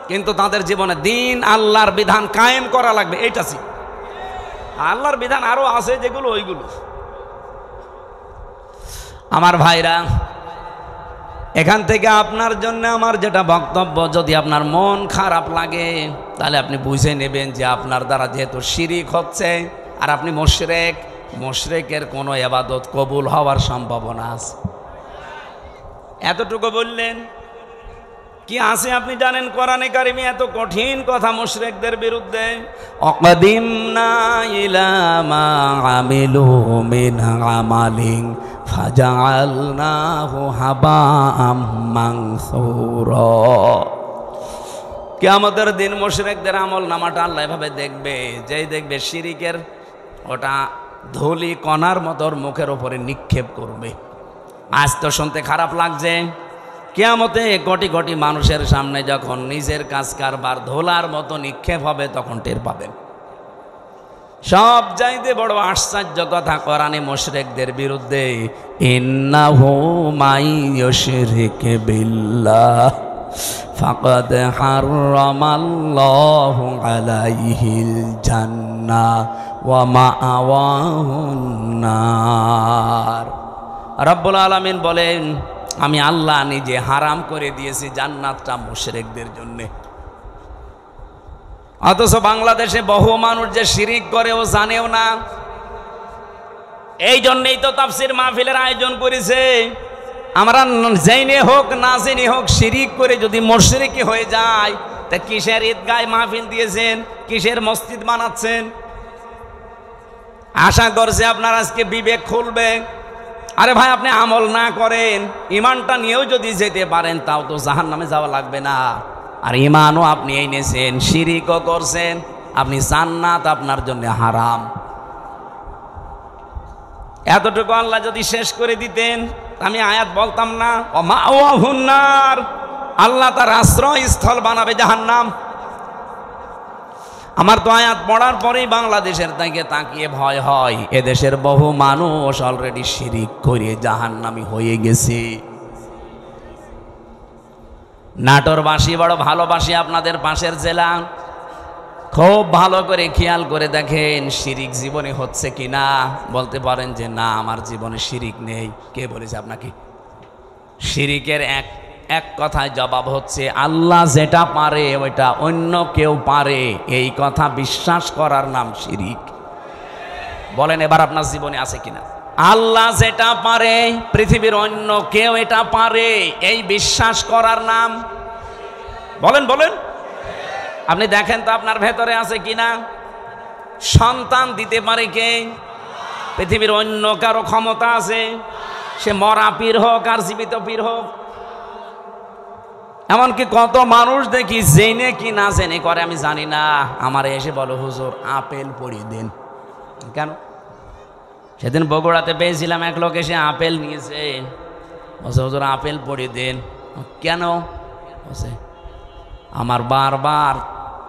কিন্তু তাদের জীবনে দিন আল্লাহর বিধান কায়েম করা লাগবে এইটা ছিল। আল্লাহর বিধান আরো আছে যেগুলো, ওইগুলো। আমার ভাইরা, এখান থেকে আপনার জন্য আমার যেটা বক্তব্য, যদি আপনার মন খারাপ লাগে তাহলে আপনি বুঝে নেবেন যে আপনার দ্বারা যেহেতু শিরিক হচ্ছে আর আপনি মুশরিক, মুশরিকের কোনো ইবাদত কবুল হওয়ার সম্ভাবনা আছে। এতটুকু বললেন। কি আছে আপনি জানেন কোরআনে কারিমে এত কঠিন কথা মুশরিকদের বিরুদ্ধে? অকদিমনা ইলা মা আমিলু মিন আমালিন ফাজআলনাহু হাবাআম মানসুরা। কিয়ামতের দিন মুশরিকদের আমল নামাটা আল্লাহ এভাবে দেখবে, যেই দেখবে শিরিকের ওটা ধুলি কণার মতো মুখের উপরে নিক্ষেপ করবে। আজ তো শুনতে খারাপ লাগছে, কিয়ামতে কোটি কোটি মানুষের সামনে যখন নিজের কাজ কারবার ধোলার মতো নিক্ষেপ হবে তখন টের পাবেন। সব চাইতে বড় আশ্চর্য কথা কোরআনে মুশরিকদের বিরুদ্ধে, ইন্নাহু মাই ইউশরিক বিল্লাহ ফাকাদ হারামাল্লাহু আলাইহিল জান্নাহ ওয়া মাআওয়াহুন নার। রব্বুল আলামিন বলেন, আমি আল্লাহ নিজে হারাম করে দিয়েছি জান্নাতটা মুশরিকদের জন্য। অথচ বাংলাদেশে বহু মানুষ যে শিরিক করে ও জানেও না। এই জন্যই তো তাফসীর মাহফিলের আয়োজন করেছে। আমরা জেনে হোক না জেনে হোক শিরিক করে যদি মুশরিক হয়ে যায়, তা কিসের ঈদগায় মাহফিল দিয়েছেন, কিসের মসজিদ বানাচ্ছেন? আশা করছে আপনার আজকে বিবেক খুলবে। আরে ভাই, আপনি আমল না করেন, ইমানটা নিয়েও যদি যেতে পারেন তাও তো জাহান্নামে যাওয়া লাগবে না। আর ইমানও আপনি এনেছেন, শিরিকও করছেন, আপনি জান্নাত আপনার জন্য হারাম। এতটুকু আল্লাহ যদি শেষ করে দিতেন আমি আয়াত বলতাম না, ও মাওয়াহুন নার, আল্লাহ তার আশ্রয়স্থল বানাবে জাহান্নাম। আমার তো আয়াত পড়ার পরেই বাংলাদেশের দিকে তাকিয়ে ভয় হয়, এদেশের বহু মানুষ অলরেডি শিরিক করে জাহান্নামী হয়ে গেছে। নাটোরবাসী বড় ভালোবাসি আপনাদের পাশের জেলা, খুব ভালো করে খেয়াল করে দেখেন শিরিক জীবনে হচ্ছে কিনা। বলতে পারেন যে না, আমার জীবনে শিরিক নেই। কে বলেছে আপনাকে? শিরিকের এক কথায় জবাব হচ্ছে আল্লাহ যেটা পারে ওইটা অন্য কেউ পারে, এই কথা বিশ্বাস করার নাম শিরিক। বলেন এবার আপনার জীবনে আছে কিনা? আল্লাহ যেটা পারে পৃথিবীর অন্য কেউ এটা পারে, এই বিশ্বাস করার নাম, বলেন বলেন আপনি দেখেন তো আপনার ভেতরে আছে কিনা। সন্তান দিতে পারে কে? পৃথিবীর অন্য কারো ক্ষমতা আছে? সে মরা পীর হোক আর জীবিত পীর হোক। এমনকি কত মানুষ দেখি জেনে কি না জেনে করে আমি জানি না, আমার এসে বলো হুজুর আপেল পড়িয়ে দিন। কেন? সেদিন বগুড়াতে পেয়েছিলাম, এক লোক এসে আপেল নিয়েছে, বলছে হুজুর আপেল পড়িয়ে দিন। কেন? বলছে আমার বারবার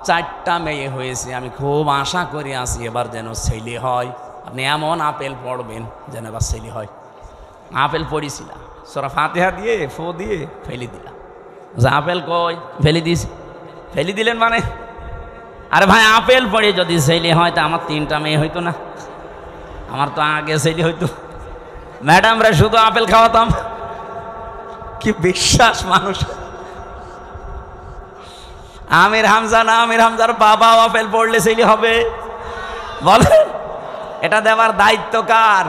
4টা মেয়ে হয়েছে, আমি খুব আশা করি আছি এবার যেন ছেলে হয়। আপনি এমন আপেল পড়বেন যেন এবার ছেলে হয়। আপেল পড়িছিলাম, সূরা ফাতিহা দিয়ে ফু দিয়ে ফেলে দিলাম। আপেল কই? ফেলে দিস। ফেলে দিলেন মানে? আরে ভাই, আপেল পড়ে যদি ছেলে হয় তা আমার 3টা মেয়ে হইতো না? আমার তো আগে ছেলে হইতো। ম্যাডামরা শুধু আপেল খাওয়াতাম। কি বিশ্বাস মানুষ! আমির হামজা না, আমির হামজার বাবা আপেল পড়লে ছেলে হবে? বলেন, এটা দেওয়ার দায়িত্ব কার?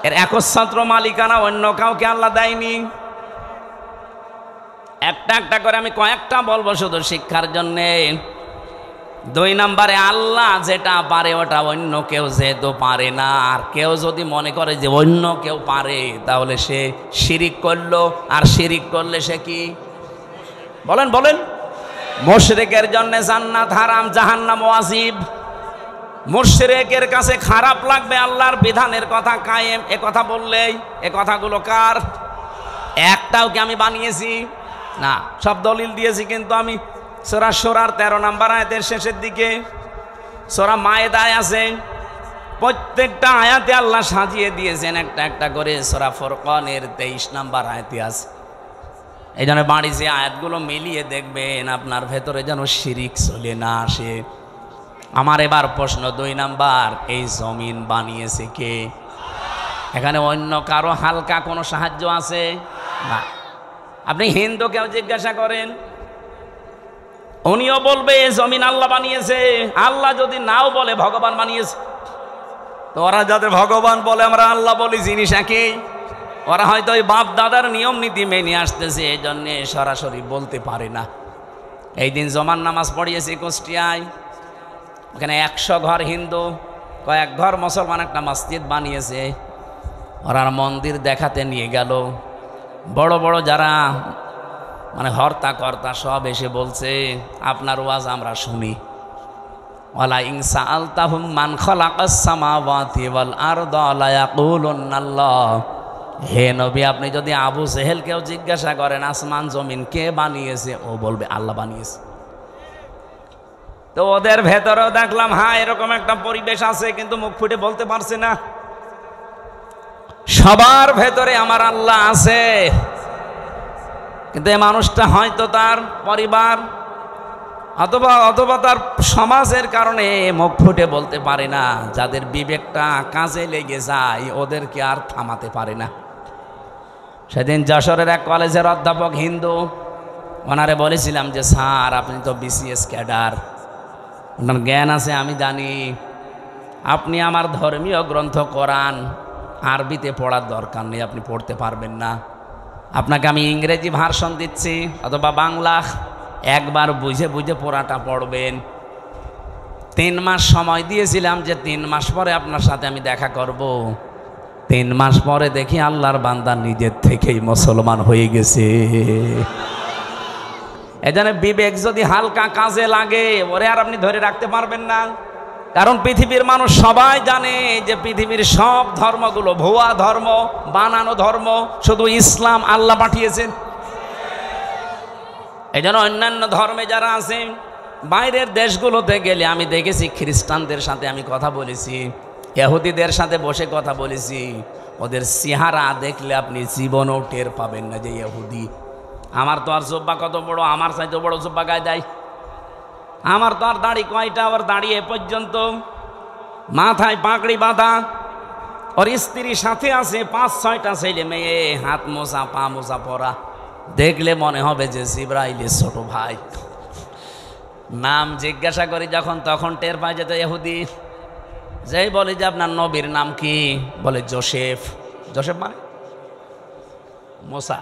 এর একচ্ছত্র মালিকানা অন্য কাউকে আল্লাহ দেয়নি। একটা একটা করে আমি কয়েকটা বলবো শুধু শিক্ষার জন্যে। 2 নম্বরে, আল্লাহ যেটা পারে ওটা অন্য কেউ যেহেতু পারে না, আর কেউ যদি মনে করে যে অন্য কেউ পারে তাহলে সে শিরিক করলো। আর শিরিক করলে সে কি? বলেন বলেন। মুশরিকের জন্য জান্নাত হারাম, জাহান্নাম ওয়াজিব। মুশরিকের কাছে খারাপ লাগবে আল্লাহর বিধানের কথা কায়েম এ কথা বললেই। এ কথাগুলো কার? একটাও কি আমি বানিয়েছি? না, সব দলিল দিয়েছি। কিন্তু আমি সূরা শুরার 13 নম্বর আয়াতের শেষের দিকে, সূরা মায়েদায় আছে, প্রত্যেকটা আয়াতে আল্লাহ সাজিয়ে দিয়েছেন একটা একটা করে। সূরা ফুরকানের 23 নম্বর আয়াতে আছে। এই জন্য বাড়ি যে আয়াতগুলো মিলিয়ে দেখবেন আপনার ভেতরে যেন শিরিক চলে না আসে। আমার এবার প্রশ্ন 2 নাম্বার, এই জমিন বানিয়েছে কে? এখানে অন্য কারো হালকা কোনো সাহায্য আছে? না। আপনি হিন্দুকেও জিজ্ঞাসা করেন, উনিও বলবে জমিন আল্লাহ বানিয়েছে। আল্লাহ যদি নাও বলে ভগবান বানিয়েছে। তো ওরা যাদের ভগবান বলে আমরা আল্লাহ বলি, জিনিস একই। ওরা হয়তো ওই বাপ দাদার নিয়ম নীতি মেনে আসতেছে, এই জন্যে সরাসরি বলতে পারে না। এই দিন জমার নামাজ পড়িয়েছি কুষ্টিয়ায়, ওখানে 100 ঘর হিন্দু, কয়েক ঘর মুসলমান একটা মসজিদ বানিয়েছে। ওরা মন্দির দেখাতে নিয়ে গেল। বড় বড় যারা মানে হর্তা কর্তা সব এসে বলছে আপনার ওয়াজ আমরা শুনি। ওয়ালা ইনসা আলতাহুম মান খালাকাস সামাওয়াতি ওয়াল আরদা লা ইয়াকুলুন্না আল্লাহ। হে নবী, আপনি যদি আবু জেহেলকেও জিজ্ঞাসা করেন আসমান জমিন কে বানিয়েছে, ও বলবে আল্লাহ বানিয়েছে। তো ওদের ভেতরেও দেখলাম হ্যাঁ এরকম একটা পরিবেশ আছে, কিন্তু মুখ ফুটে বলতে পারছে না। সবার ভেতরে আমার আল্লাহ আছে, কিন্তু এই মানুষটা হয়তো তার পরিবার অথবা তার সমাজের কারণে মুখ ফুটে বলতে পারে না। যাদের বিবেকটা কাজে লেগে যায় ওদেরকে আর থামাতে পারে না। সেদিন যশোরের এক কলেজের অধ্যাপক হিন্দু, ওনারে বলেছিলাম যে স্যার আপনি তো BCS ক্যাডার, আপনার জ্ঞান আছে আমি জানি, আপনি আমার ধর্মীয় গ্রন্থ কোরআন আরবিতে পড়ার দরকার নেই, আপনি পড়তে পারবেন না। আপনাকে আমি ইংরেজি ভার্সন দিচ্ছি অথবা বাংলা, একবার বুঝে বুঝে পড়াটা পড়বেন। 3 মাস সময় দিয়েছিলাম যে 3 মাস পরে আপনার সাথে আমি দেখা করব। 3 মাস পরে দেখি আল্লাহর বান্দা নিজের থেকেই মুসলমান হয়ে গেছে। এজন্য বিবেক যদি হালকা কাজে লাগে ওরে আর আপনি ধরে রাখতে পারবেন না। কারণ পৃথিবীর মানুষ সবাই জানে যে পৃথিবীর সব ধর্মগুলো ভুয়া ধর্ম, বানানো ধর্ম, শুধু ইসলাম আল্লাহ পাঠিয়েছেন। এই জন্য অন্যান্য ধর্মে যারা আছে বাইরের দেশগুলোতে গেলে আমি দেখেছি খ্রিস্টানদের সাথে আমি কথা বলেছি, ইহুদিদের সাথে বসে কথা বলেছি, ওদের চেহারা দেখলে আপনি জীবনও টের পাবেন না যে ইহুদি। আমার তো আর জুব্বা কত বড়, আমার চাইতে বড় জুব্বা গায়ে দেয়। আমার তো আর দাড়ি কয়টা, আবার দাঁড়িয়ে পর্যন্ত মাথায় পাগড়ি বাঁধা। ওর স্ত্রীর সাথে আছে 5-6টা ছেলে মেয়ে, হাত মোজা পা মোজা পরা। দেখলে মনে হবে যে জিবরাইলের ছোট ভাই। নাম জিজ্ঞাসা করি যখন, তখন টের পাই যেত ইহুদি। যেই বলে যে আপনার নবীর নাম কি, বলে জোসেফ। জোসেফ মানে মোসা।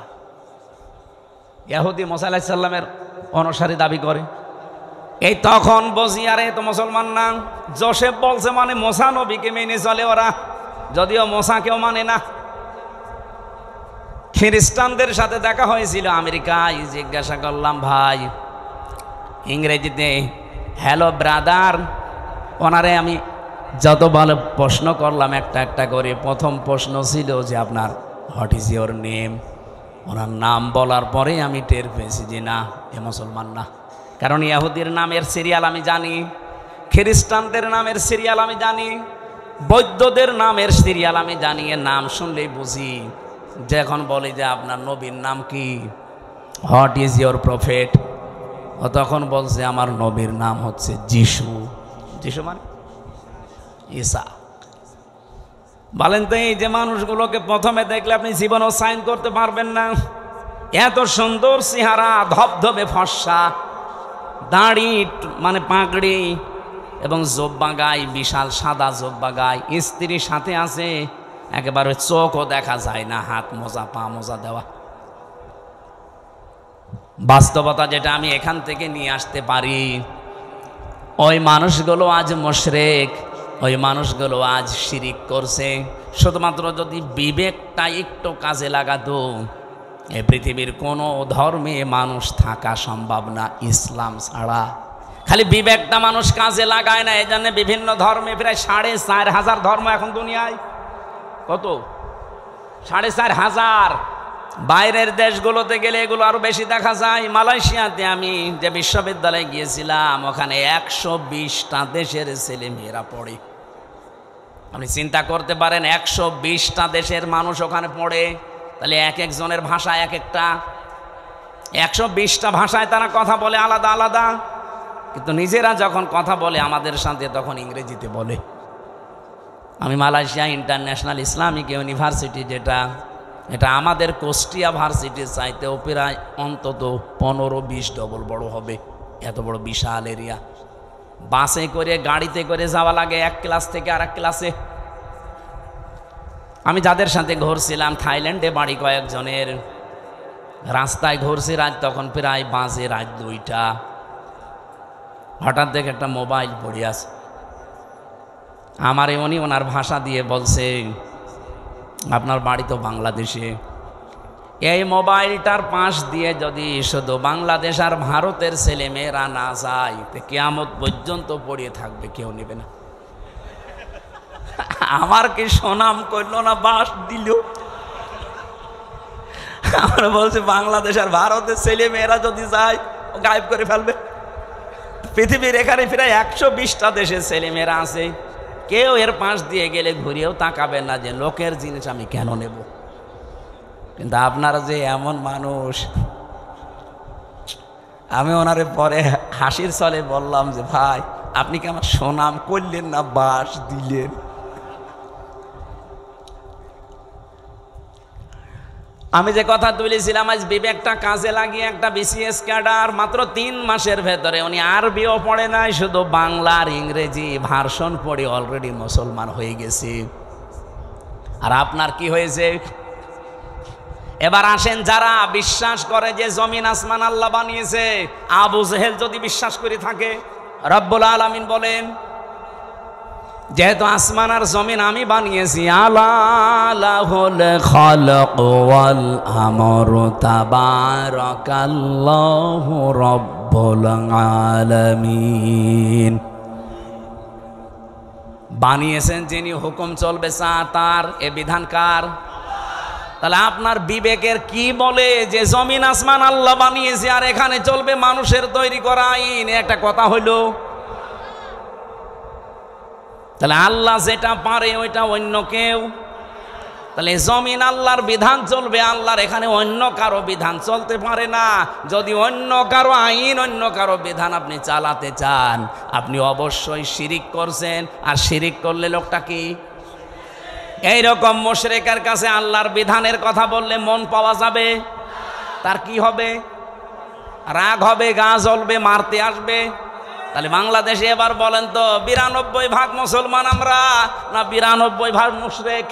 ইহুদি মোসা আলাইহিস সালামের অনুসারী দাবি করে। এই তখন বসি আরে তো মুসলমান না, জোসেফ বলছে মানে মোসা নবীকে মেনে চলে ওরা, যদিও মোসা কেউ মানে না। খ্রিস্টানদের সাথে দেখা হয়েছিল আমেরিকায়, জিজ্ঞাসা করলাম ভাই ইংরেজিতে হ্যালো ব্রাদার, ওনারে আমি যত ভালো প্রশ্ন করলাম একটা একটা করে। প্রথম প্রশ্ন ছিল যে আপনার হোয়াট ইজ ইয়োর নেম। ওনার নাম বলার পরে আমি টের পেয়েছি যে না এ মুসলমান না। কারণ ইহুদির নামের সিরিয়াল আমি জানি, খ্রিস্টানদের নামের সিরিয়াল আমি জানি, বৌদ্ধদের নামের সিরিয়াল আমি জানি। এর নাম শুনলেই বুঝি। যখন বলে যে আপনার নবীর নাম কি, হোয়াট ইজ ইয়োর প্রফেট, ও তখন বলছে আমার নবীর নাম হচ্ছে যিশু। যিশু মানে ঈসা। বলেন তো এই যে মানুষগুলোকে প্রথমে দেখলে আপনি জীবনও সাইন করতে পারবেন না। এত সুন্দর চেহারা, ধবধবে ফর্সা, দাড়ি মানে পাগড়ি এবং জব্বা গায়ে, বিশাল সাদা জব্বা গায়ে। স্ত্রীর সাথে আছে, একেবারে চোখও দেখা যায় না, হাত মোজা পা মোজা দেওয়া। বাস্তবতা যেটা আমি এখান থেকে নিয়ে আসতে পারি, ওই মানুষগুলো আজ মুশরিক, ওই মানুষগুলো আজ শিরিক করছে। শুধুমাত্র যদি বিবেকটা একটু কাজে লাগাতো এই পৃথিবীর কোনো ধর্মে মানুষ থাকা সম্ভব না ইসলাম ছাড়া। খালি বিবেকটা মানুষ কাজে লাগায় না, এই জন্য বিভিন্ন ধর্মে প্রায় 4,500 ধর্ম এখন দুনিয়ায়। কত? 4,500। বাইরের দেশগুলোতে গেলে এগুলো আরো বেশি দেখা যায়। মালয়েশিয়াতে আমি যে বিশ্ববিদ্যালয়ে গিয়েছিলাম ওখানে 120টা দেশের ছেলে মেয়েরা পড়ে। আপনি চিন্তা করতে পারেন 120টা দেশের মানুষ ওখানে পড়ে, তাহলে এক একজনের ভাষা এক একটা। 120টা ভাষায় তারা কথা বলে আলাদা আলাদা, কিন্তু নিজেরা যখন কথা বলে আমাদের সাথে তখন ইংরেজিতে বলে। আমি মালয়েশিয়া ইন্টারন্যাশনাল ইসলামিক ইউনিভার্সিটি যেটা এটা আমাদের কুষ্টিয়া ভার্সিটির চাইতেও প্রায় অন্তত 15-20 ডবল বড় হবে, এত বড় বিশাল এরিয়া। বাসে করে গাড়িতে করে যাওয়া লাগে এক ক্লাস থেকে আর এক ক্লাসে। আমি যাদের সাথে ঘুরছিলাম থাইল্যান্ডে বাড়ি কয়েকজনের, রাস্তায় ঘুরছি রাত তখন প্রায় বাজে রাত 2টা। হঠাৎ দেখে একটা মোবাইল পড়ে আছে, আমারে উনি ওনার ভাষা দিয়ে বলছে আপনার বাড়ি তো বাংলাদেশে, এই মোবাইলটার পাশ দিয়ে যদি শুধু বাংলাদেশ আর ভারতের ছেলে মেয়েরা না যায় তো কিয়ামত পর্যন্ত পড়িয়ে থাকবে, কেউ নেবে না। আমার কি সুনাম করলো না, বাস দিল। আমরা বলছি বাংলাদেশ আর ভারতের ছেলে মেয়েরা যদি যায় ও গায়েব করে ফেলবে। পৃথিবীর এখানে প্রায় 120টা দেশের ছেলে মেয়েরা আছে, কেউ এর পাশ দিয়ে গেলে ঘুরিয়েও তাকাবে না যে লোকের জিনিস আমি কেন নেব। কিন্তু আপনারা যে এমন মানুষ, আমি ওনারে পরে হাসির ছলে বললাম যে ভাই আপনি কি আমার সুনাম করলেন না বাস দিলেন। আমি যে কথা তুলেছিলাম আজ বিবেকটা কাজে লাগিয়ে একটা বিসিএস ক্যাডার মাত্র 3 মাসের ভেতরে, উনি আরবিও পড়ে নাই, শুধু বাংলা আর ইংরেজি ভার্সন পড়ে অলরেডি মুসলমান হয়ে গেছে। আর আপনার কি হয়েছে? এবার আসেন, যারা বিশ্বাস করে যে জমিন আসমান আল্লাহ বানিয়েছে, আবু জেহেল যদি বিশ্বাস করে থাকে, রব্বুল আলামিন বলেন যেহেতু আসমান আর জমিন আমি বানিয়েছি, আলাহুল খালাক ওয়াল আমরু তাবারাকাল্লাহু রব্বুল আলামিন, বানিয়েছেন যিনি, হুকুম চলবে তার, এ বিধান কার? তাহলে আপনার বিবেকের কি বলে যে জমিন আসমান আল্লাহ বানিয়েছে আর এখানে চলবে মানুষের তৈরি করা আইন? একটা কথা হইল। তাহলে আল্লাহ যেটা পারে ওইটা অন্য কেউ, তাহলে জমিন আল্লাহর বিধান চলবে, আল্লাহর এখানে অন্য কারো বিধান চলতে পারে না। যদি অন্য কারো আইন, অন্য কারো বিধান আপনি চালাতে চান, আপনি অবশ্যই শিরিক করছেন। আর শিরিক করলে লোকটা কি? এইরকম মুশরিকের কাছে আল্লাহর বিধানের কথা বললে মন পাওয়া যাবে? তার কি হবে? রাগ হবে, গা জ্বলবে, মারতে আসবে। তাহলে বাংলাদেশে এবার বলেন তো 92% মুসলমান আমরা না 92% মুশরিক?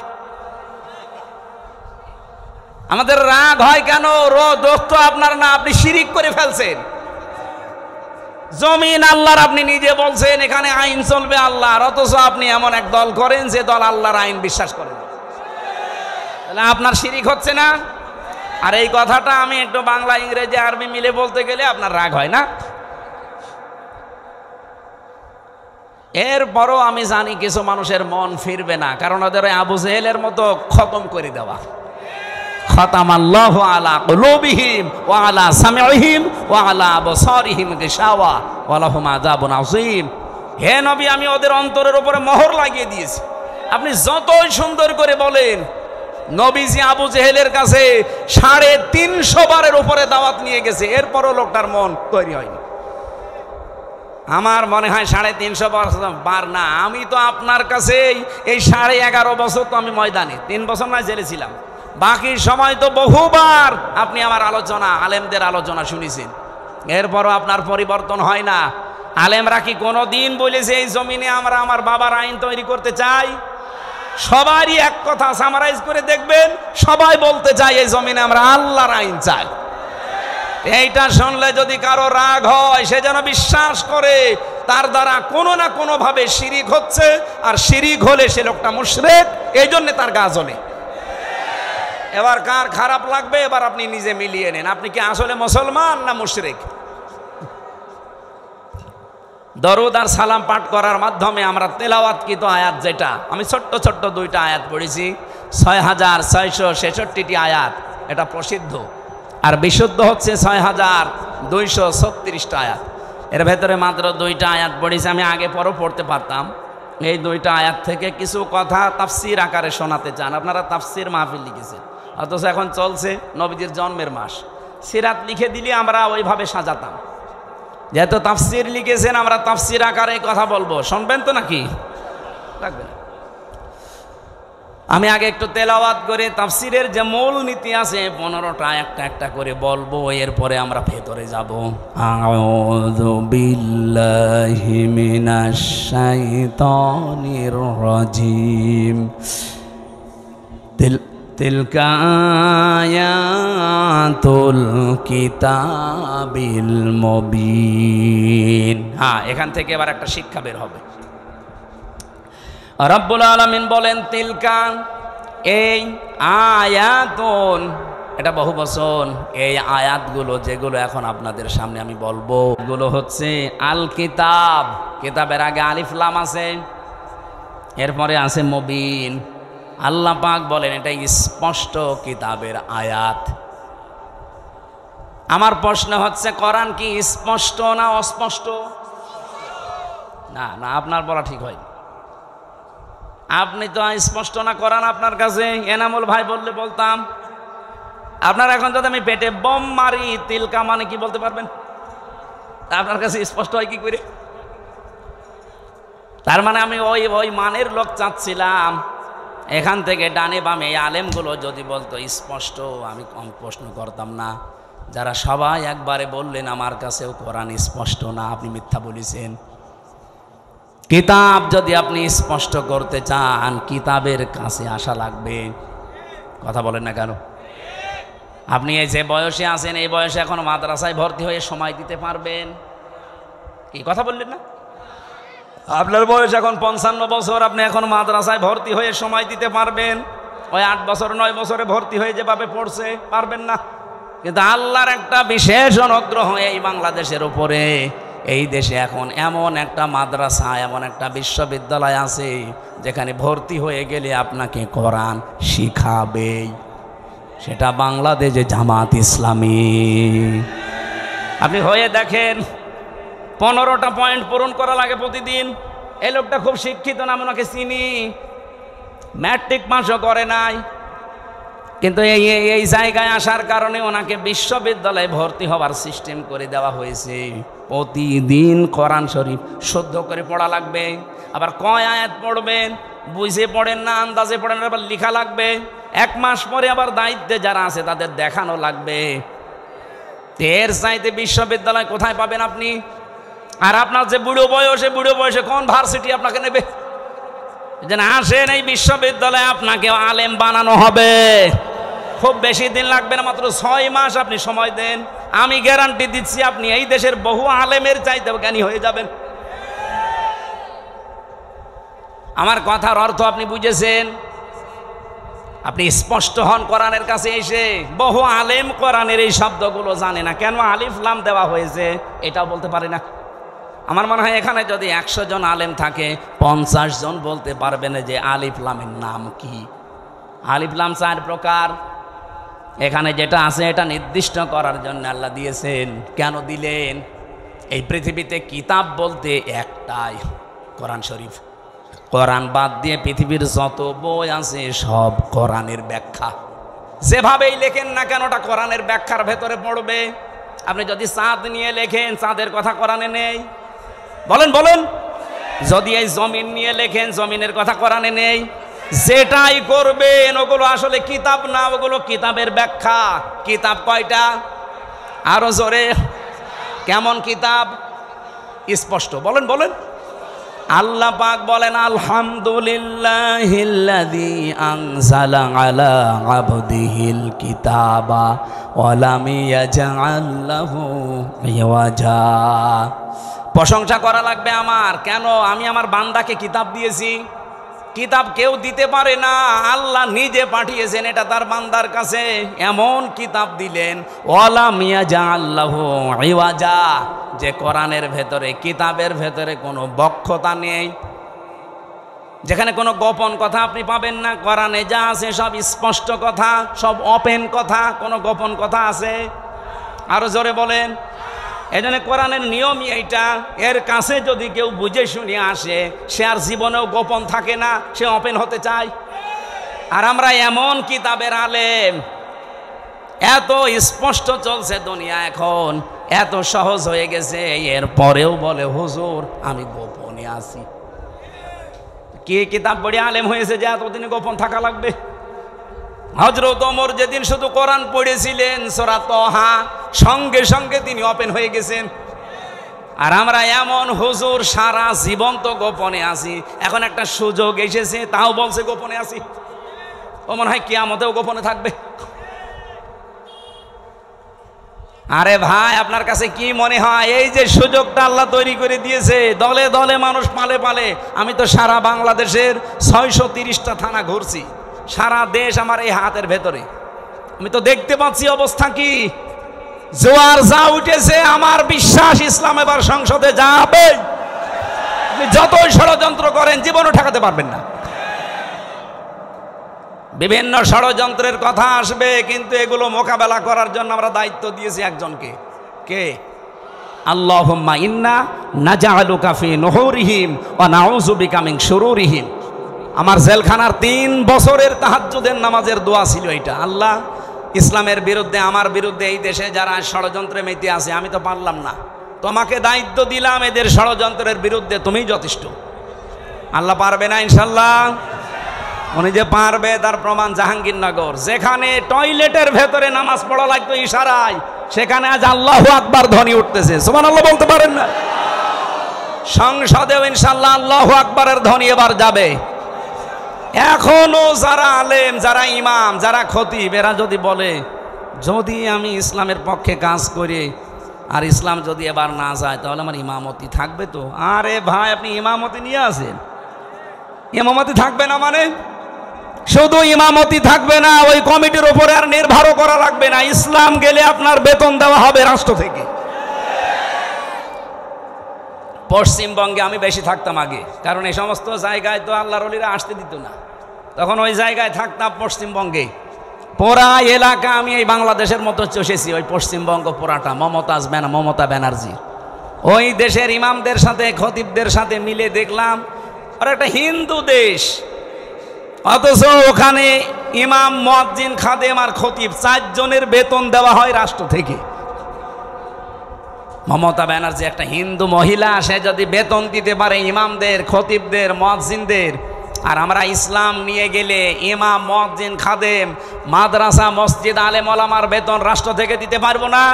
আমাদের রাগ হয় কেন? দোষ তো আপনার না, আপনি শিরিক করে ফেলছেন। জমিন আল্লাহর, আপনি নিজে বলছেন এখানে আইন চলবে আল্লাহর, অথচ আপনি এমন এক দল করেন যে দল আল্লাহর আইন বিশ্বাস করে। তাহলে আপনার শিরিক হচ্ছে না? আর এই কথাটা আমি একটু বাংলা ইংরেজি আরবি মিলে বলতে গেলে আপনার রাগ হয় না? এরপরও আমি জানি কিছু মানুষের মন ফিরবে না, কারণ ওদের আবু জেহেলের মতো খতম করে দেওয়া। খাতামাল্লাহু আলা কুলুবিহিম ওয়া আলা সামিইহিম ওয়া আলা আবসারিহিম গিশাওয়া ওয়া লাহুম আযাবুন আযীম। হে নবী, আমি ওদের অন্তরের উপরে মোহর লাগিয়ে দিয়েছি। আপনি যতই সুন্দর করে বলেন, নবীজি আবু জেহেলের কাছে 350 বারের উপরে দাওয়াত নিয়ে গেছে, এরপরও লোকটার মন তৈরি হয়নি। আমার মনে হয় 350 বার না, আমি তো আপনার কাছে এই 11.5 বছর তো আমি ময়দানে, 3 বছর না জেলে ছিলাম, বাকি সময় তো বহুবার আপনি আমার আলোচনা, আলেমদের আলোচনা শুনেছেন, এরপরও আপনার পরিবর্তন হয় না। আলেমরা কি কোনো দিন বলেছে এই জমিনে আমরা আমার বাবার আইন তৈরি করতে চাই? সবারই এক কথা সামারাইজ করে দেখবেন, সবাই বলতে চাই এই জমিনে আমরা আল্লাহর আইন চাই। এইটা শুনলে যদি কারো রাগ হয়, সে যেন বিশ্বাস করে তার দ্বারা কোনো না কোনো ভাবে শিরিক হচ্ছে, আর শিরিক হলে সে লোকটা মুশরিক, এই জন্য তার গা জ্বলে। এবার কার খারাপ লাগবে এবার আপনি নিজে মিলিয়ে নেন, আপনি কি আসলে মুসলমান না মুশরিক? দরুদ আর সালাম পাঠ করার মাধ্যমে আমরা তেলাওয়াতকৃত আয়াত, যেটা আমি ছোট্ট ছোট্ট 2টা আয়াত পড়েছি, 6666টি আয়াত, এটা প্রসিদ্ধ, আর বিশুদ্ধ হচ্ছে 6236টা আয়াত। এর ভেতরে মাত্র 2টা আয়াত পড়েছি, আমি আগে পরও পড়তে পারতাম। এই 2টা আয়াত থেকে কিছু কথা তাফসির আকারে শোনাতে চান। আপনারা তাফসির মাহফিল লিখেছেন, অথচ এখন চলছে নবীজির জন্মের মাস, সিরাত লিখে দিলে আমরা ওইভাবে সাজাতাম। যেহেতু তাফসির লিখেছেন, আমরা তাফসির আকারে কথা বলবো, শুনবেন তো নাকি? রাখবেন। আমি আগে একটু তেলাওয়াত করে তাফসিরের যে মূল নীতি আছে 15টা একটা একটা করে বলবো, এরপরে আমরা ভেতরে যাব। আউযু বিল্লাহি মিনাশ শাইতানির রাজিম। তিলকা আয়াতুল কিতাবিল মুবিন। হ্যাঁ, এখান থেকে এবার একটা শিক্ষা বের হবে। রব্বুল আলামিন বলেন তিলকা, এই আয়াতুন, এটা বহু বচন। এই আয়াতগুলো যেগুলো এখন আপনাদের সামনে আমি বলবো, এগুলো হচ্ছে আল কিতাব। কিতাবের আগে আলিফ লাম আছে, এরপরে আছে মুবিন। আল্লাহ পাক বলেন এটা স্পষ্ট কিতাবের আয়াত। আমার প্রশ্ন হচ্ছে, কোরআন কি স্পষ্ট না অস্পষ্ট? না না, আপনার বলা ঠিক হয়। আপনি তো স্পষ্ট না কোরআন আপনার কাছে। এনামুল ভাই বললে বলতাম। আপনার এখন যদি আমি পেটে বম মারি, তিলকা মানে কি বলতে পারবেন? আপনার কাছে স্পষ্ট হয় কি করে? তার মানে আমি ওই মানের লোক চাচ্ছিলাম। এখান থেকে ডানে বামে এই আলেমগুলো যদি বলতো স্পষ্ট, আমি কম প্রশ্ন করতাম না। যারা সবাই একবারে বললেন আমার কাছেও কোরআন স্পষ্ট না, আপনি মিথ্যা বলেছেন। কিতাব যদি আপনি স্পষ্ট করতে চান, কিতাবের কাছে আসা লাগবে। কথা বলেন না কেন? আপনি এই যে বয়সে আছেন, এই বয়সে এখন মাদ্রাসায় ভর্তি হয়ে সময় দিতে পারবেন? কি কথা বললেন না? আপনার বয়স এখন 55 বছর, আপনি এখন মাদ্রাসায় ভর্তি হয়ে সময় দিতে পারবেন? ওই 8 বছর 9 বছরে ভর্তি হয়ে যেভাবে পড়ছে, পারবেন না। কিন্তু আল্লাহর একটা বিশেষ অনুগ্রহ এই বাংলাদেশের উপরে। এই দেশে এখন এমন একটা মাদ্রাসা, এমন একটা বিশ্ববিদ্যালয় আছে যেখানে ভর্তি হয়ে গেলে আপনাকে কোরআন শিখাবেই। সেটা বাংলাদেশে জামাত ইসলামী। আপনি হয়ে দেখেন, 15টা পয়েন্ট পূরণ করা লাগে প্রতিদিন। এই লোকটা খুব শিক্ষিত না, আমি ওনাকে চিনি, ম্যাট্রিক পাসও করে নাই, কিন্তু এই জায়গায় আসার কারণে ওনাকে বিশ্ববিদ্যালয়ে ভর্তি হওয়ার সিস্টেম করে দেওয়া হয়েছে। প্রতিদিন কোরআন শরীফ শুদ্ধ করে পড়া লাগবে। আবার কয় আয়াত পড়বেন, বুঝে পড়েন না, আন্দাজে পড়েন, আবার লেখা লাগবে। 1 মাস পরে আবার দায়িত্বে যারা আছে তাদের দেখানো লাগবে। এর চাইতে বিশ্ববিদ্যালয় কোথায় পাবেন আপনি? আর আপনার যে বুড়ো বয়সে কোন ভার্সিটি আপনাকে নেবে? যেন আসেন এই বিশ্ববিদ্যালয়ে, আপনাকে আলেম বানানো হবে। খুব বেশি দিন লাগবে না, মাত্র 6 মাস আপনি সময় দেন। আমি গ্যারান্টি দিচ্ছি আপনি এই দেশের বহু আলেমের চাইতে জ্ঞানী হয়ে যাবেন। আমার কথার অর্থ আপনি বুঝেছেন? আপনি স্পষ্ট হন কোরআনের কাছে এসে। বহু আলেম কোরআনের এই শব্দগুলো জানে না, কেন আলিফ লাম দেওয়া হয়েছে এটাও বলতে পারে না। আমার মনে হয় এখানে যদি 100 জন আলেম থাকে, 50 জন বলতে পারবেন যে আলিফ লামের নাম কি। আলিফ লাম 4 প্রকার। এখানে যেটা আছে এটা নির্দিষ্ট করার জন্য আল্লাহ দিয়েছেন। কেন দিলেন? এই পৃথিবীতে কিতাব বলতে একটাই, কোরআন শরীফ। কোরআন বাদ দিয়ে পৃথিবীর যত বই আছে সব কোরআনের ব্যাখ্যা। যেভাবেই লেখেন না কেন ওটা কোরআনের ব্যাখ্যার ভেতরে পড়বে। আপনি যদি চাঁদ নিয়ে লেখেন, চাঁদের কথা কোরআনে নেই। বলেন বলেন। যদি এই জমিন নিয়ে লেখেন, জমিনের কথা কোরআনে নেই। যেটাই করবেন ওগুলো আসলে কিতাব না, ওগুলো কিতাবের ব্যাখ্যা। কিতাব কয়টা? আরো জোরে। কেমন কিতাব? স্পষ্ট। বলেন বলেন। আল্লাহ পাক বলেন আলহামদুলিল্লাহিল্লাযী আনজালা আলা আবদিহিল কিতাবা ওয়া লাম ইয়াজআল লাহু ইওয়াজা। প্রশংসা করা লাগবে আমার। কেন? আমি আমার বান্দাকে কিতাব দিয়েছি। কিতাব কেউ দিতে পারে না, আল্লাহ নিজে পাঠিয়েছেন এটা তার বান্দার কাছে। এমন কিতাব দিলেন ওয়া লাম ইয়াজআল লাহু ইওয়াজা, যে কোরআনের ভেতরে, কিতাবের ভেতরে কোনো বক্ষতা নেই, যেখানে কোনো গোপন কথা আপনি পাবেন না। কোরআনে যা আছে সব স্পষ্ট কথা, সব ওপেন কথা। কোনো গোপন কথা আছে? আরো জোরে বলেন। এই জন্য কোরআনের নিয়মই এইটা। এর কাছে যদি কেউ বুঝে শুনে আসে, সে আর জীবনেও গোপন থাকে না, সে ওপেন হতে চায়। আর আমরা এমন কিতাবের আলেম, এত স্পষ্ট চলছে দুনিয়া এখন, এত সহজ হয়ে গেছে, এর পরেও বলে হুজুর আমি গোপনে আছি। কে কিতাব পড়ে আলেম হয়েছে যে এতদিনে গোপন থাকা লাগবে? হযরত ওমর যেদিন শুধু কোরআন পড়েছিলেন সূরা তাহা, সঙ্গে সঙ্গে তিনি ওপেন হয়ে গেছেন। আর আমরা এমন হুজুর সারা জীবন তো গোপনে আছি, এখন একটা সুযোগ এসেছে তাও বলছে গোপনে আছি। ও মনে হয় কিয়ামতেও গোপনে থাকবে। আরে ভাই, আপনার কাছে কি মনে হয় এই যে সুযোগটা আল্লাহ তৈরি করে দিয়েছে, দলে দলে মানুষ পালে পালে? আমি তো সারা বাংলাদেশের 630টা থানা ঘুরছি, সারা দেশ আমার এই হাতের ভেতরে। আমি তো দেখতে পাচ্ছি অবস্থা কি। জোয়ার যা উঠেছে, আমার বিশ্বাস ইসলাম এবার সংসদে যাবে। আপনি যতই ষড়যন্ত্র করেন জীবনও ঠেকাতে পারবেন না। বিভিন্ন ষড়যন্ত্রের কথা আসবে, কিন্তু এগুলো মোকাবেলা করার জন্য আমরা দায়িত্ব দিয়েছি একজনকে। কে? আল্লাহুম্মা ইন্না নাজআলুকা ফি নুহুরিহিম ওয়া নাউযু বিকা মিন শুরুরিহিম। আমার জেলখানার 3 বছরের তাহাজ্জুদের নামাজের দোয়া ছিল এটা। আল্লাহ, ইসলামের বিরুদ্ধে, আমার বিরুদ্ধে এই দেশে যারা ষড়যন্ত্রে মেতে আছে, আমি তো পারলাম না, তোমাকে দায়িত্ব দিলাম এদের ষড়যন্ত্রের বিরুদ্ধে, তুমিই যথেষ্ট। আল্লাহ পারবে না ইনশাল্লাহ? উনি যে পারবে তার প্রমাণ জাহাঙ্গীরনগর, যেখানে টয়লেটের ভেতরে নামাজ পড়া লাগতো ইশারায়, সেখানে আজ আল্লাহু আকবার ধ্বনি উঠতেছে। সুবহানাল্লাহ বলতে পারেন না? সংসদেও ইনশাআল্লাহ আল্লাহু আকবারের ধ্বনি এবার যাবে। এখনো যারা আলেম, যারা ইমাম, যারা খতিব, এরা যদি বলে যদি আমি ইসলামের পক্ষে কাজ করি আর ইসলাম যদি এবার না যায় তাহলে আমার ইমামতি থাকবে তো? আরে ভাই, আপনি ইমামতি নিয়ে আসেন, ইমামতি থাকবে না মানে? শুধু ইমামতি থাকবে না, ওই কমিটির উপরে আর নির্ভরও করা লাগবে না। ইসলাম গেলে আপনার বেতন দেওয়া হবে রাষ্ট্র থেকে। পশ্চিমবঙ্গে আমি বেশি থাকতাম আগে, কারণ এই সমস্ত জায়গায় তো আল্লাহর ওলিরা আসতে দিত না। তখন ওই জায়গায় থাকতাম পশ্চিমবঙ্গে। পুরা এলাকা আমি এই বাংলাদেশের মতো চষেছি, ওই পশ্চিমবঙ্গ পুরাটা মমতা ব্যানার্জি। ওই দেশের ইমামদের সাথে, খতিবদের সাথে মিলে দেখলাম আর একটা হিন্দু দেশ, অথচ ওখানে ইমাম, মুয়াজ্জিন, খাদেম আর খতিব 4 জনের বেতন দেওয়া হয় রাষ্ট্র থেকে। মমতা ব্যানার্জি একটা হিন্দু মহিলা, সে যদি বেতন দিতে পারে ইমামদের, খতিবদের, মুয়াজ্জিনদের, আর আমরা ইসলাম নিয়ে গেলে ইমাম, মুয়াজ্জিন, খাদেম, মাদ্রাসা, মসজিদ, আলেম ওলামার বেতন রাষ্ট্র থেকে দিতে পারবো না?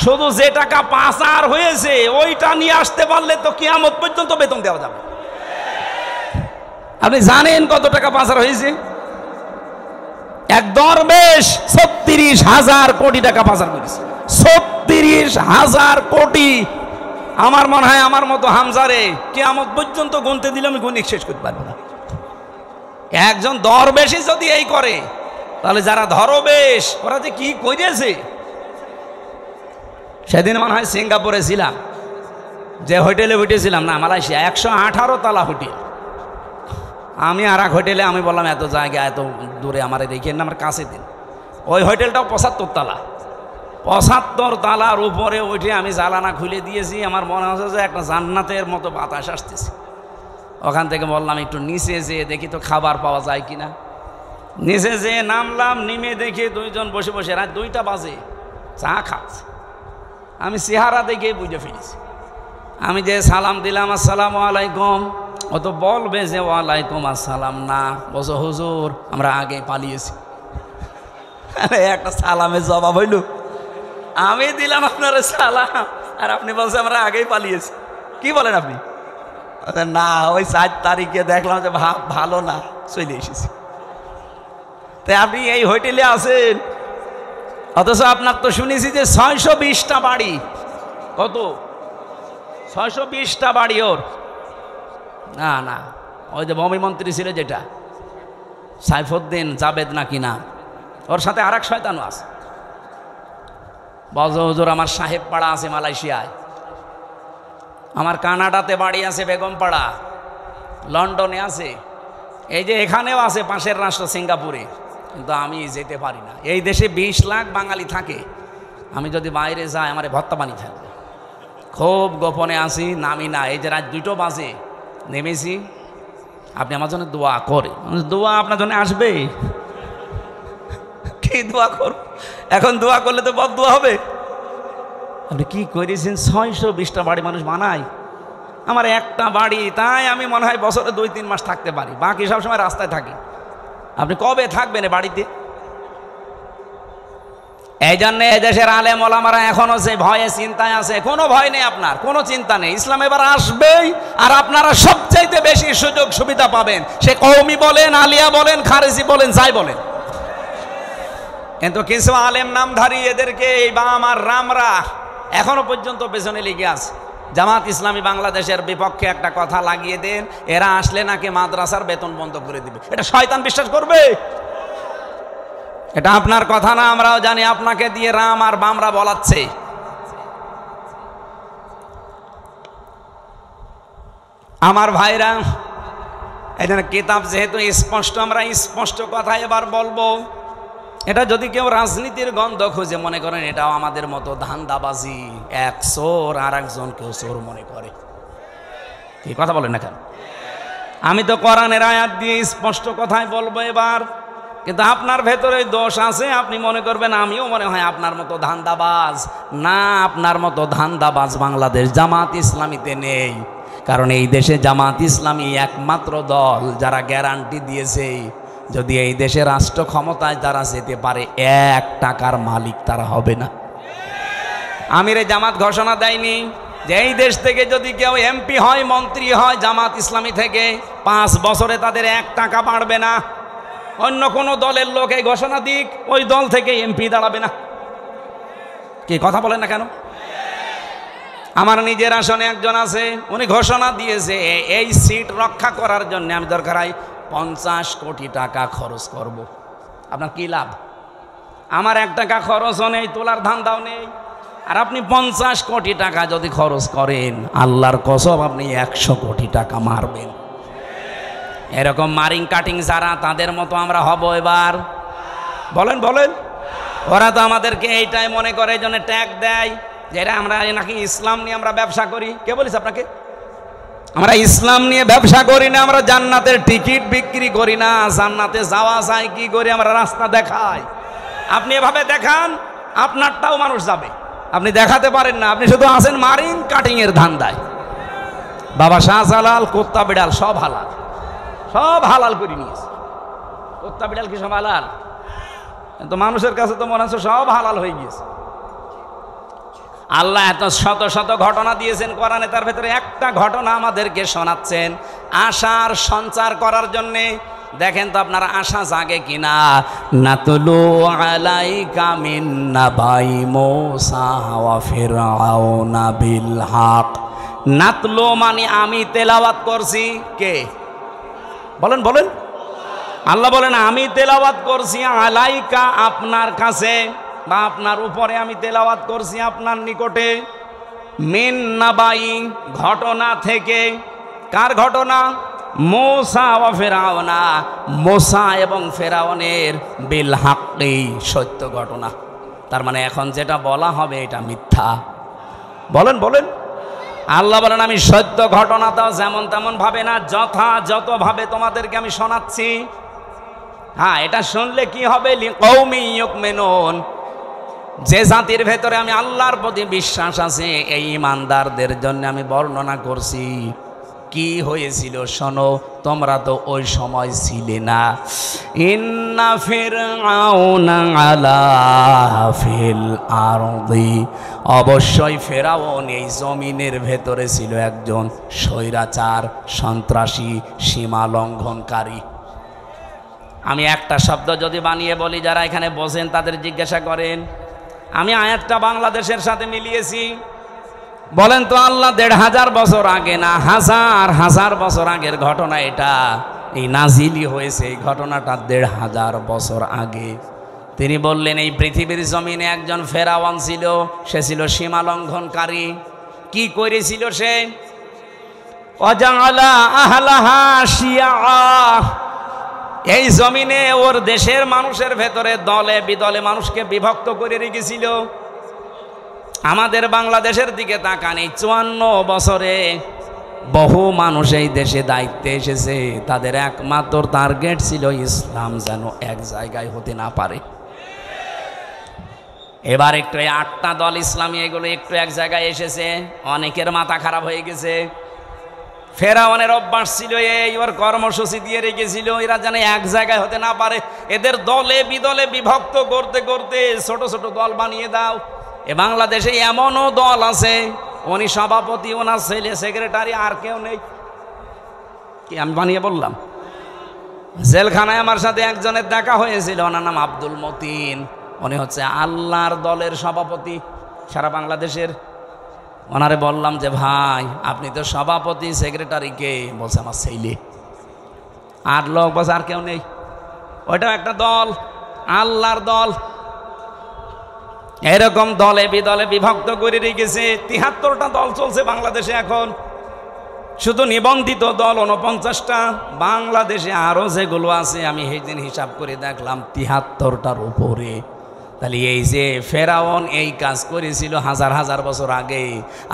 শুধু যে টাকা পাচার হয়েছে ওইটা নিয়ে আসতে পারলে তো কিয়ামত পর্যন্ত বেতন দেওয়া যাবে। আপনি জানেন কত টাকা পাচার হয়েছে? এক দরবেশ 36,000 কোটি টাকা পাচার করেছে। 36,000 কোটি। আমার মনে হয় আমার মতো হামজারে কিয়ামত পর্যন্ত গুনতে দিলে আমি গুণে শেষ করতে পারবো না। একজন দরবেশই যদি এই করে, তাহলে যারা ধরবেশ ওরা যে কি করেছে। সেদিন মনে হয় সিঙ্গাপুরে ছিলাম, যে হোটেলে উঠেছিলাম না, মালয়েশিয়া, 118 তলা হোটেল। আমি আর এক হোটেলে, আমি বললাম এত জায়গা এত দূরে আমারে দেখিয়ে না, আমার কাছে দিন। ওই হোটেলটাও 75 তলা। 75 তলার উপরে উঠে আমি জানালা খুলে দিয়েছি, আমার মনে হচ্ছে যে একটা জান্নাতের মতো বাতাস আসতেছে। ওখান থেকে বললাম একটু নিচে যেয়ে দেখি তো খাবার পাওয়া যায় কিনা। নিচে যেয়ে নামলাম, নেমে দেখি 2 জন বসে বসে, রাত 2টা বাজে চা খাচ্ছে। আমি চেহারা দেখে বুঝে ফেলেছি। আমি যে সালাম দিলাম, আসসালামু আলাইকুম, ও তো বলবে যে ওয়ালাইকুম আসসালাম না, বলছো হুজুর আমরা আগে পালিয়েছি। আরে একটা সালামের জবাব হইল? আমি দিলাম আপনার সালাম আর আপনি বলছেন আমরা আগেই পালিয়েছি। কি বলেন আপনি? না, ওই 4 তারিখে দেখলাম যে ভালো না, চলে এসেছি। তাই আপনি এই হোটেলে আছেন, অথচ আপনার তো শুনেছি যে 620টা বাড়ি। কত? 620টা বাড়ি ওর। না না, ওই যে ভূমি মন্ত্রী ছিল যেটা, সাইফুদ্দিন জাবেদ নাকি না, ওর সাথে আর এক শয়তানও আছে। বলছে হুজুর আমার সাহেব পাড়া আছে মালয়েশিয়ায়, আমার কানাডাতে বাড়ি আছে বেগমপাড়া, লন্ডনে আছে, এই যে এখানেও আছে পাশের রাষ্ট্র সিঙ্গাপুরে, কিন্তু আমি যেতে পারি না। এই দেশে 20 লাখ বাঙালি থাকে, আমি যদি বাইরে যাই আমার ভত্তা পানি থাকবে। খুব গোপনে আছি, নামি না। এই যে রাত 2টো বাজে নেমেছি, আপনি আমার জন্য দোয়া করে। দোয়া আপনার জন্য আসবে? কি দোয়া করব? এখন দোয়া করলে তো বদ দোয়া হবে। আপনি কি করেছেন? 620টা বাড়ি মানুষ বানায়, আমার একটা বাড়ি, তাই আমি মনে হয় বছরে 2-3 মাস থাকতে পারি, বাকি সব সময় রাস্তায় থাকি। আপনি কবে থাকবেন বাড়িতে? এই জন্য এদেশের আলেম ওলামারা এখনো যে ভয়ে চিন্তায় আছে। কোনো ভয় নেই, আপনার কোনো চিন্তা নেই। ইসলাম এবার আসবেই, আর আপনারা সবচাইতে বেশি সুযোগ সুবিধা পাবেন, সে কওমি বলেন, আলিয়া বলেন, খারেজি বলেন, যাই বলেন। কিন্তু কিছু আলেম নামধারী এদেরকে এই বাম আর রামরা এখনো পর্যন্ত পেছনে লেগে আছে। জামাত ইসলামী বাংলাদেশের বিপক্ষে একটা কথা লাগিয়ে দেন, এরা আসলে নাকি মাদ্রাসার বেতন বন্ধ করে দিবে। এটা শয়তান বিশ্বাস করবে? এটা আপনার কথা না, আমরাও জানি। আপনাকে দিয়ে রাম আর বামরা বলাচ্ছে। আমার ভাইরা, এখানে কিতাব যেহেতু স্পষ্ট, আমরা স্পষ্ট কথা এবার বলবো। এটা যদি কেউ রাজনীতির গন্ধ খুঁজে মনে করেন এটাও আমাদের মতো ধান্দাবাজি, এক চোর আর একজন কেউ চোর মনে করে, কি কথা বলেন না কেন? আমি তো কোরআনের আয়াত দিয়ে স্পষ্ট কথাই বলবো এবার। কিন্তু আপনার ভেতরে দোষ আছে, আপনি মনে করবেন আমিও মনে হয় আপনার মতো ধান্দাবাজ। না, আপনার মতো ধান্দাবাজ বাংলাদেশ জামাত ইসলামীতে নেই। কারণ এই দেশে জামাত ইসলামী একমাত্র দল যারা গ্যারান্টি দিয়েছে যদি এই দেশে রাষ্ট্র ক্ষমতায় তারা যেতে পারে, 1 টাকার মালিক তারা হবে না। আমিরে জামাত ঘোষণা দেয়নি যে এই দেশ থেকে যদি কেউ এমপি হয়, মন্ত্রী হয় জামাত ইসলামী থেকে, 5 বছরে তাদের 1 টাকা বাড়বে না। অন্য কোনো দলের লোক এই ঘোষণা দিক, ওই দল থেকে এমপি দাঁড়াবে না। কি কথা বলেন না কেন? আমার নিজের আসনে একজন আছে, উনি ঘোষণা দিয়েছে এই সিট রক্ষা করার জন্য আমি দরকার হয় 50 কোটি টাকা খরচ করব। আপনার কি লাভ? আমার 1 টাকা খরচও নেই, তোলার ধান্দাও নেই। আর আপনি 50 কোটি টাকা যদি খরচ করেন, আল্লাহর কসম আপনি 100 কোটি টাকা মারবেন। এরকম মারিং কাটিং যারা, তাদের মতো আমরা হব এবার। বলেন বলেন। ওরা তো আমাদেরকে এইটাই মনে করে, এই জন্য ট্যাগ দেয় যে আমরা নাকি ইসলাম নিয়ে আমরা ব্যবসা করি। কে বলিস আপনাকে? আমরা ইসলাম নিয়ে ব্যবসা করি না, আমরা জান্নাতের টিকিট বিক্রি করি না। জান্নাতে যাওয়া যায় কি করে? আমরা রাস্তা দেখাই। আপনি এভাবে দেখান, আপনারটাও মানুষ যাবে। আপনি দেখাতে পারেন না, আপনি শুধু আছেন মারিং কাটিং এর ধান্দায়। বাবা শাহজালাল কুত্তা বিড়াল সব হালাল, সব হালাল করে নিয়েছে। কুত্তা বিড়াল কি সব হালাল? কিন্তু মানুষের কাছে তো মনে হচ্ছে সব হালাল হয়ে গিয়েছে। আল্লাহ এত শত শত ঘটনা দিয়েছেন কোরআনে, তার ভেতরে একটা ঘটনা আমাদেরকে শোনাচ্ছেন আশার সঞ্চার করার জন্যে। দেখেন তো আপনার আশা জাগে কিনা। নাতলু আলাইকা মিন নাবাই মূসা ওয়া ফিরআউনা বিল হক। নাতলু মানে আমি তেলাওয়াত করছি। কে বলেন বলেন? আল্লাহ বলেন আমি তেলাওয়াত করছি আলাইকা, আপনার কাছে বা আপনার উপরে আমি তেলাওয়াত করছি আপনার নিকটে। মিন নাবাই, ঘটনা থেকে। কার ঘটনা? মূসা ওয়া ফিরআউনা, মূসা এবং ফেরাউনের বিল হাক্কি, সত্য ঘটনা। তার মানে এখন যেটা বলা হবে এটা মিথ্যা। বলেন বলেন। আল্লাহ বলেন আমি সত্য ঘটনাটাও যেমন তেমন ভাবে না, যথাযথভাবে তোমাদেরকে আমি শোনাচ্ছি। হ্যাঁ, এটা শুনলে কি হবে? লিকৌমি ইউমিনুন, যে জাতির ভেতরে আমি আল্লাহর প্রতি বিশ্বাস আছে এই ইমানদারদের জন্য আমি বর্ণনা করছি। কি হয়েছিল শোনো, তোমরা তো ওই সময় ছিলে না। ইন্না ফিরআউনা আলা ফিল আরদি, অবশ্যই ফেরাউন এই জমিনের ভেতরে ছিল একজন স্বৈরাচার, সন্ত্রাসী, সীমা লঙ্ঘনকারী। আমি একটা শব্দ যদি বানিয়ে বলি, যারা এখানে বসেন তাদের জিজ্ঞাসা করেন, আমি আয়াতটা বাংলাদেশের সাথে মিলিয়েছি। বলেন তো আল্লাহ ১৫০০ বছর আগে না হাজার হাজার বছর আগের ঘটনা এটা? এই নাজিলি হয়েছে এই ঘটনাটা ১৫০০ বছর আগে। তিনি বললেন এই পৃথিবীর জমিনে একজন ফেরাউন ছিল, সে ছিল সীমা লঙ্ঘনকারী। কি করেছিল সে? ওয়াজাআলা আহলাহা শিয়া, এই জমিনে ওর দেশের মানুষের ভেতরে দলে বিদলে মানুষকে বিভক্ত করে রেখেছিল। আমাদের বাংলাদেশের দিকে তাকান, এই ৫৪ বছরে বহু মানুষ এই দেশে দায়িত্বে এসেছে, তাদের একমাত্র টার্গেট ছিল ইসলাম যেন এক জায়গায় হতে না পারে। এবার একটু ৮টা দল ইসলামী এগুলো একটু এক জায়গায় এসেছে, অনেকের মাথা খারাপ হয়ে গেছে। ফেরাউনের অভ্যাস ছিল এই, ওর কর্মসূচি দিয়ে রেখেছিল এরা যেন এক জায়গায় হতে না পারে, এদের দলে বিদলে বিভক্ত করতে করতে ছোট ছোট দল বানিয়ে দাও। এ বাংলাদেশে এমনও দল আছে, উনি সভাপতি, ওনার ছেলে সেক্রেটারি, আর কেউ নেই। কি আমি বানিয়ে বললাম? জেলখানায় আমার সাথে একজনের দেখা হয়েছিল, ওনার নাম আব্দুল মতিন, উনি হচ্ছে আল্লাহর দলের সভাপতি সারা বাংলাদেশের। ওনারে বললাম যে ভাই আপনি তো সভাপতি, সেক্রেটারি কে? বলছে আমার ছেলে। আর লোক বলছে আর কেউ নেই। ওইটাও একটা দল, আল্লাহর দল। এরকম দলে বিদলে বিভক্ত করে রেখেছে। ৭৩টা দল চলছে বাংলাদেশে এখন, শুধু নিবন্ধিত দল ৪৯টা। বাংলাদেশে আরো যেগুলো আছে আমি সেদিন হিসাব করে দেখলাম ৭৩টার উপরে। তাহলে এই যে ফেরাউন এই কাজ করেছিল হাজার হাজার বছর আগে,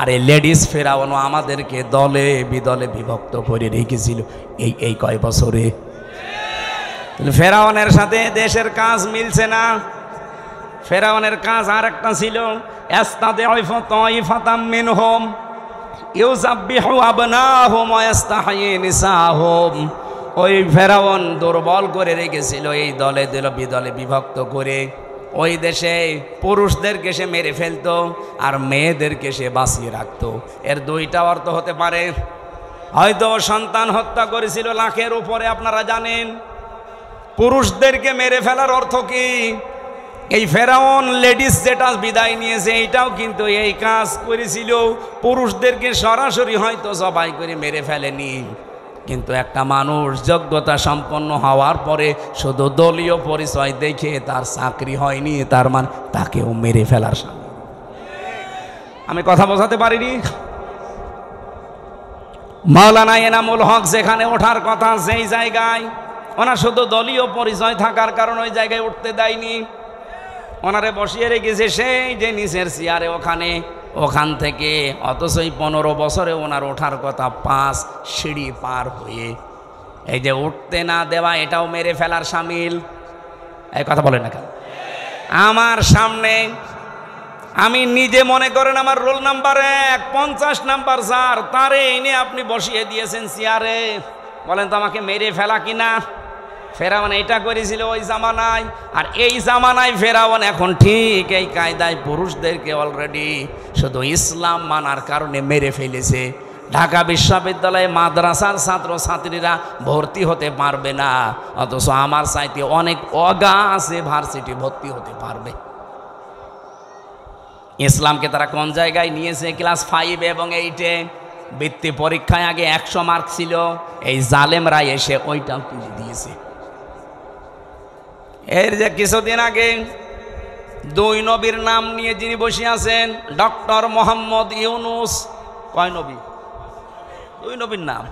আর এই লেডিস ফেরাউনও আমাদেরকে দলে বিদলে বিভক্ত করে রেখেছিল এই কয় বছরে। ফেরাউনের সাথে দেশের কাজ মিলছে না। ফেরাউনের কাজ আর একটা ছিল, ইস্তাদিফু তাইফাতাম মিনহুম ইউযাব্বিহু আবনাহুম ওয়া ইস্তাহয়ী নিসাহুম। ওই ফেরাউন দুর্বল করে রেখেছিল এই দলে দলে বিদলে বিভক্ত করে। ওই দেশে পুরুষদেরকে সে মেরে ফেলতো আর মেয়েদেরকে সে বাঁচিয়ে রাখতো। এর দুইটা অর্থ হতে পারে, হয়তো সন্তান হত্যা করেছিল লাখের উপরে, আপনারা জানেন। পুরুষদেরকে মেরে ফেলার অর্থ কি? এই ফেরাউন লেডিস যেটা বিদায় নিয়েছে এইটাও কিন্তু এই কাজ করেছিল, পুরুষদেরকে সরাসরি হয়তো জবাই করে মেরে ফেলেনি, কিন্তু একটা মানুষ যোগ্যতা সম্পন্ন হওয়ার পরে শুধু দলীয় পরিচয় দেখে তার চাকরি হয়নি, তার মানে তাকেও মেরে ফেলার সামনে। আমি কথা বোঝাতে পারিনি? মাওলানা এনামুল হক যেখানে ওঠার কথা সেই জায়গায় ওনার শুধু দলীয় পরিচয় থাকার কারণে ওই জায়গায় উঠতে দেয়নি, ওনারে বসিয়ে রেখেছে সেই যে নিচের চেয়ারে ওখানে। ওখান থেকে অথচ 15 বছরে ওনার ওঠার কথা 5 সিঁড়ি পার হয়ে। এই যে উঠতে না দেওয়া এটাও মেরে ফেলার সামিল। এই কথা বলেন না কেন? আমার সামনে আমি নিজে মনে করেন আমার রোল নাম্বার 1, 50 নাম্বার স্যার, তারে এনে আপনি বসিয়ে দিয়েছেন চেয়ারে, বলেন তো আমাকে মেরে ফেলা কিনা? ফেরাউন এটা করেছিল ওই জামানায়, আর এই জামানায় ফেরাউন এখন ঠিক এই কায়দায় পুরুষদেরকে অলরেডি শুধু ইসলাম মানার কারণে মেরে ফেলেছে। ঢাকা বিশ্ববিদ্যালয়ে মাদ্রাসার ছাত্র ছাত্রীরা ভর্তি হতে পারবে না, অথচ আমার চাইতে অনেক অগা আছে ভার্সিটি ভর্তি হতে পারবে। ইসলামকে তারা কোন জায়গায় নিয়েছে? ক্লাস 5 এবং 8-এ বৃত্তি পরীক্ষায় আগে 100 মার্ক ছিল, এই জালেমরা এসে ওইটাও তুলে দিয়েছে। এর যে কিছুদিন আগে 2 নবীর নাম নিয়ে যিনি বসে আছেন, ডক্টর মোহাম্মদ ইউনুস, কয় নবী? 2 নবীর নাম,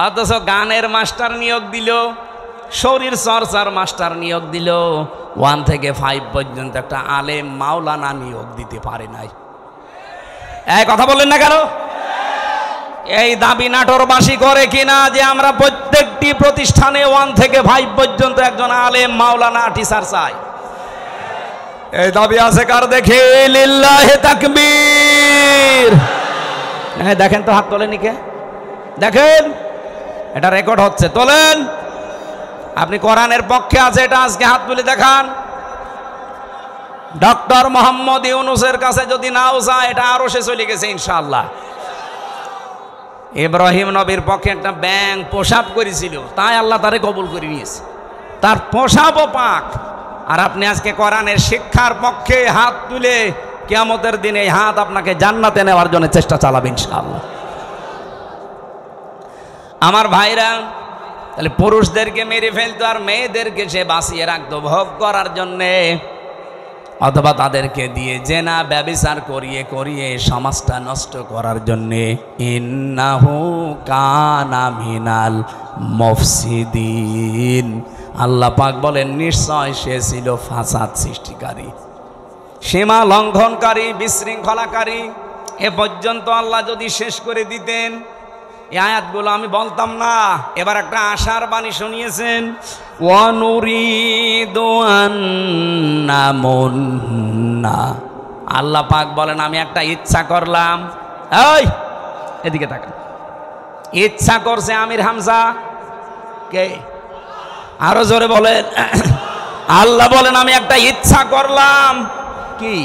অথচ গানের মাস্টার নিয়োগ দিল, শরীর চর্চার মাস্টার নিয়োগ দিল, 1 থেকে 5 পর্যন্ত একটা আলেম মাওলানা নিয়োগ দিতে পারে নাই। এই কথা বললেন না কেন? এই দাবি নাটোরবাসী করে কিনা যে আমরা প্রত্যেকটি প্রতিষ্ঠানে 1 থেকে 5 পর্যন্ত একজন আলেম মাওলানা টিচার চাই? এই দাবি আছে কার? দেখে লিল্লাহি তাকবীর। হ্যাঁ দেখেন তো, হাত তোলেন কে? দেখেন এটা রেকর্ড হচ্ছে, তোলেন। আপনি কোরআনের পক্ষে আছে এটা আজকে হাত তুলে দেখান। ডক্টর মোহাম্মদ ইউনুসের কাছে যদি নাও যায় এটা আরো সে চলে গেছে ইনশাআল্লাহ। ইব্রাহিম নবীর পক্ষে একটা ব্যাঙ পোশাক করেছিল, তাই আল্লাহ তারে কবুল করে নিয়েছে, তার পোশাকও পাক। আর আপনি আজকে কোরআনের শিক্ষার পক্ষে হাত তুলে কিয়ামতের দিনে এই হাত আপনাকে জান্নাতে নেওয়ার জন্য চেষ্টা চালাবেন ইনশাআল্লাহ। আমার ভাইরা, তাহলে পুরুষদেরকে মেরে ফেলতো আর মেয়েদেরকে সে বাঁচিয়ে রাখতো ভোগ করার জন্যে, অথবা তাদেরকে দিয়ে জেনা ব্যভিচার করিয়ে করিয়ে সমাজটা নষ্ট করার জন্যে। ইন্নাহু কানা মিনাল মুফসিদিন, আল্লাহ পাক বলেন নিশ্চয় সে ছিল ফাসাদ সৃষ্টিকারী, সীমা লঙ্ঘনকারী, বিশৃঙ্খলাকারী। এ পর্যন্ত আল্লাহ যদি শেষ করে দিতেন এই আয়াতগুলো আমি বলতাম না। এবার একটা আশার বাণী শুনিয়েছেন, ওয়ানুরিদু আন্নামুন্না, আল্লাহ পাক বলেন আমি একটা ইচ্ছা করলাম। এই এদিকে তাকান, ইচ্ছা করছে আমির হামজা কে? আরো জোরে বলেন। আল্লাহ বলেন আমি একটা ইচ্ছা করলাম, কি?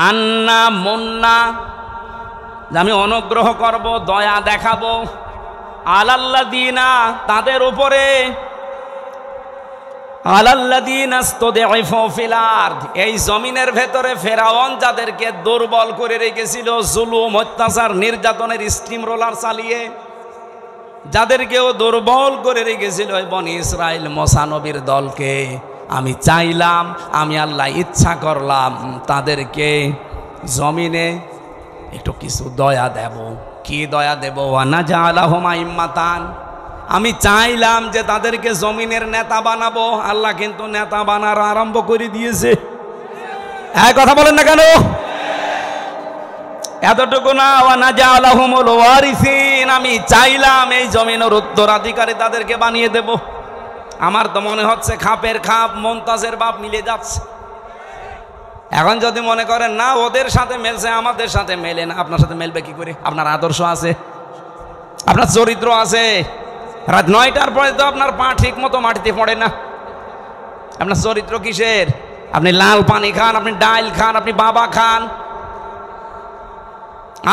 আন্না মুন্না, আমি অনুগ্রহ করব, দয়া দেখাবো, আলাল্লাযিনা, তাদের উপরে, আলাল্লাযিনা ইসতুদঈফু ফিল আরদ, এই জমিনের ভেতরে ফেরাউন যাদেরকে দুর্বল করে রেখেছিল, জুলুম, অত্যাচার, নির্যাতনের স্টিম রোলার চালিয়ে যাদেরকেও দুর্বল করে রেখেছিল ওই বনি ইসরাইল মুসা নবীর দলকে, আমি চাইলাম, আমি আল্লাহ ইচ্ছা করলাম তাদেরকে জমিনে একটু কিছু দয়া দেব। কি দয়া দেব? ওয়ানাজআলাহুম আইম্মাতান, আমি চাইলাম যে তাদেরকে জমিনের নেতা বানাবো। আল্লাহ কিন্তু নেতা বানার আরম্ভ করে দিয়েছে। এই কথা বলেন না কেন? এতটুকু না, ওয়ানাজআলাহুমুল ওয়ারিসিন, আমি চাইলাম এই জমিনের উত্তরাধিকারী তাদেরকে বানিয়ে দেব। আমার তো মনে হচ্ছে খাপের খাপ মুমতাজের বাপ মিলে যাচ্ছে। এখন যদি মনে করেন না ওদের সাথে মেলছে, আমাদের সাথে মেলে না, আপনার সাথে মেলবে কি করে? আপনার আদর্শ আছে, আপনার চরিত্র আছে। রাত 9টার পরে তো আপনার পা ঠিক মতো মাটিতে পড়ে না। আপনার চরিত্র কিসের? আপনি লাল পানি খান, আপনি ডাইল খান, আপনি বাবা খান।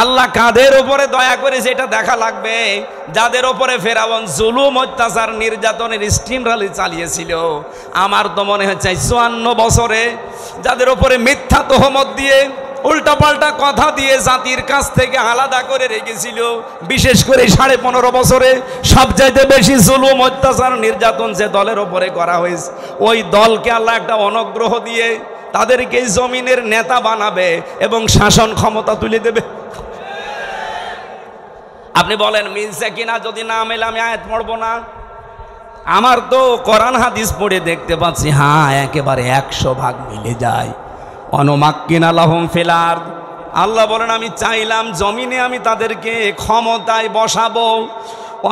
আল্লাহ কাদের উপরে দয়া করেছে এটা দেখা লাগবে। যাদের উপরে ফেরাউন জুলুম, অত্যাচার, নির্যাতনের স্টিম রালি চালিয়েছিল, আমার তো মনে হচ্ছে 54 বছরে যাদের উপরে মিথ্যা তহমত দিয়ে, উল্টাপাল্টা কথা দিয়ে জাতির কাছ থেকে আলাদা করে রেখেছিল, বিশেষ করে 15.5 বছরে সবচাইতে বেশি জুলুম, অত্যাচার, নির্যাতন যে দলের উপরে করা হয়েছে, ওই দলকে আল্লাহ একটা অনুগ্রহ দিয়ে তাদেরকে জমিনের নেতা বানাবে এবং শাসন ক্ষমতা তুলে দেবে। আপনি বলেন মিলছে কিনা? যদি না মেলে আমি আয়াত পড়বো না। আমার তো কোরআন হাদিস পড়ে দেখতে পাচ্ছি, হ্যাঁ একেবারে 100% মিলে যায়। অনুমাক্কিনা লাহুম ফিল আরদ, আল্লাহ বলেন আমি চাইলাম জমিনে আমি তাদেরকে ক্ষমতায় বসাবো।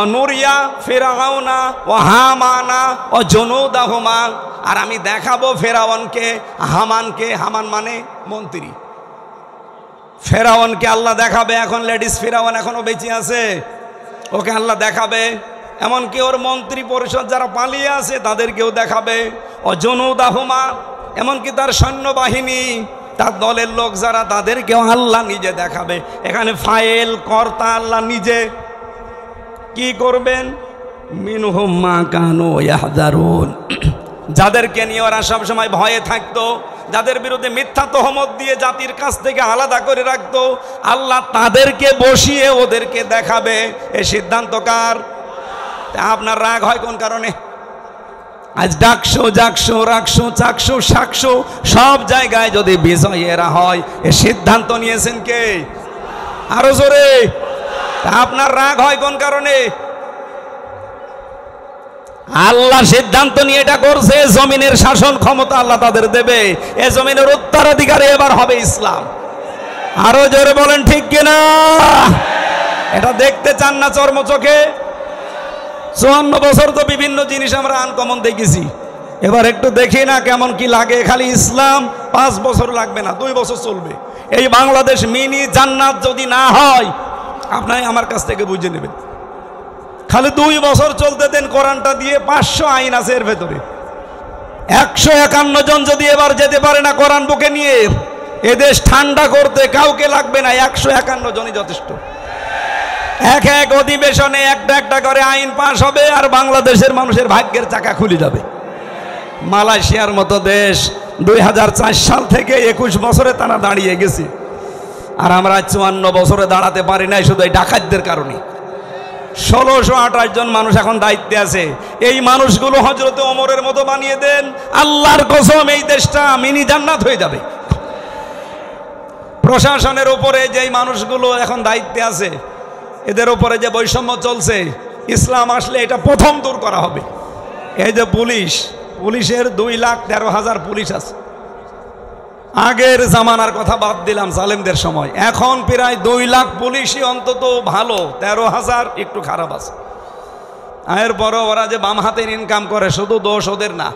অনুরিয়া ফিরআউনা ওয়া হামানা ও জুনুদাহুমা, আর আমি দেখাবো ফেরাউনকে, হামানকে, হামান মানে মন্ত্রী, ফেরাউনকে আল্লাহ দেখাবে। এখন লেডিস ফেরাউন এখনো বেঁচে আছে, ওকে আল্লাহ দেখাবে। এমনকি ওর মন্ত্রী পরিষদ যারা পালিয়ে আছে তাদেরকেও দেখাবে। ও জুনুদাহুমা, এমনকি তার সৈন্যবাহিনী, তার দলের লোক যারা, তাদেরকেও আল্লাহ নিজে দেখাবে। এখানে ফাইল কর্তা আল্লাহ নিজে। কি করবেন? মিনহুম মা কানু ইয়াহযারুন, যাদেরকে নিয়ে ওরা সবসময় ভয়ে থাকতো, যাদের বিরুদ্ধে মিথ্যা তহমত দিয়ে জাতির কাছ থেকে আলাদা করে রাখতো, আল্লাহ তাদেরকে বসিয়ে ওদেরকে দেখাবে। এই সিদ্ধান্ত কার? আপনার রাগ হয় কোন কারণে? আজ ডাকশো, জাকশো, রাখশো, চাকশো, শাকশো, সব জায়গায় যদি বিজয়েরা হয়, এ সিদ্ধান্ত নিয়েছেন কে? আরো জোরে। আপনার রাগ হয় কোন কারণে? আল্লাহ সিদ্ধান্ত নিয়ে এটা করছে, জমিনের শাসন ক্ষমতা আল্লাহ তাদের দেবে। এ জমিনের উত্তরাধিকারী এবার হবে ইসলাম। আরো জোরে বলেন ঠিক কিনা? এটা দেখতে চান না চর্ম চোখে? 54 বছর তো বিভিন্ন জিনিস আমরা আনকমন দেখেছি, এবার একটু দেখি না কেমন কি লাগে। খালি ইসলাম 5 বছর লাগবে না, 2 বছর চলবে। এই বাংলাদেশ মিনি জান্নাত যদি না হয়, আপনারা আমার কাছ থেকে বুঝে নেবেন। খালি 2 বছর চলতে দেন কোরআনটা দিয়ে। 500 আইন আছে এর ভেতরে। 151 জন যদি এবার যেতে পারে না কোরআন বুকে নিয়ে, এদেশ ঠান্ডা করতে কাউকে লাগবে না, 151 জনই যথেষ্ট। এক এক অধিবেশনে একটা একটা করে আইন পাশ হবে, আর বাংলাদেশের মানুষের ভাগ্যের চাকা খুলে যাবে। মালয়েশিয়ার মতো দেশ 2004 সাল থেকে 21 বছরে তারা দাঁড়িয়ে গেছে, আর আমরা 54 বছরে দাঁড়াতে পারি নাই, শুধু এই ডাকাতদের কারণে। 1628 জন মানুষ এখন দায়িত্বে আছে। এই মানুষগুলো হযরত ওমরের মতো বানিয়ে দেন, আল্লাহর কসম এই দেশটা মিনি জান্নাত হয়ে যাবে। প্রশাসনের উপরে যেই মানুষগুলো এখন দায়িত্বে আছে, এদের উপরে যে বৈষম্য চলছে, ইসলাম আসলে এটা প্রথম দূর করা হবে। এই যে পুলিশের 2,13,000 পুলিশ আছে। আগের জামানার কথা বাদ দিলাম, জালেমদের সময়, এখন প্রায় 2 লাখ পুলিশই অন্তত ভালো, 13,000 একটু খারাপ আছে। এরপরও ওরা যে বাম হাতের ইনকাম করে, শুধু দোষ ওদের না।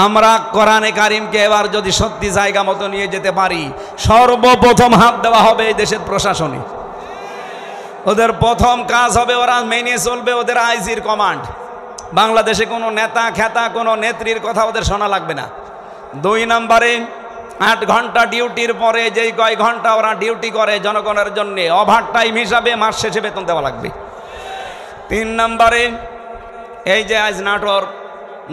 আমরা কোরআনে কারিমকে এবার যদি সত্যি জায়গা মতো নিয়ে যেতে পারি, সর্বপ্রথম হাত দেওয়া হবে এই দেশের প্রশাসনে। ওদের প্রথম কাজ হবে ওরা মেনে চলবে ওদের আইজির কমান্ড। বাংলাদেশে কোনো নেতা খেতা কোনো নেত্রীর কথা ওদের শোনা লাগবে না। 2 নম্বরে 8 ঘন্টা ডিউটির পরে যেই কয় ঘন্টা ওরা ডিউটি করে জনগণের জন্য ওভার টাইম হিসাবে মাস শেষে বেতন দেওয়া লাগবে। 3 নম্বরে এই যে আজ নাটোর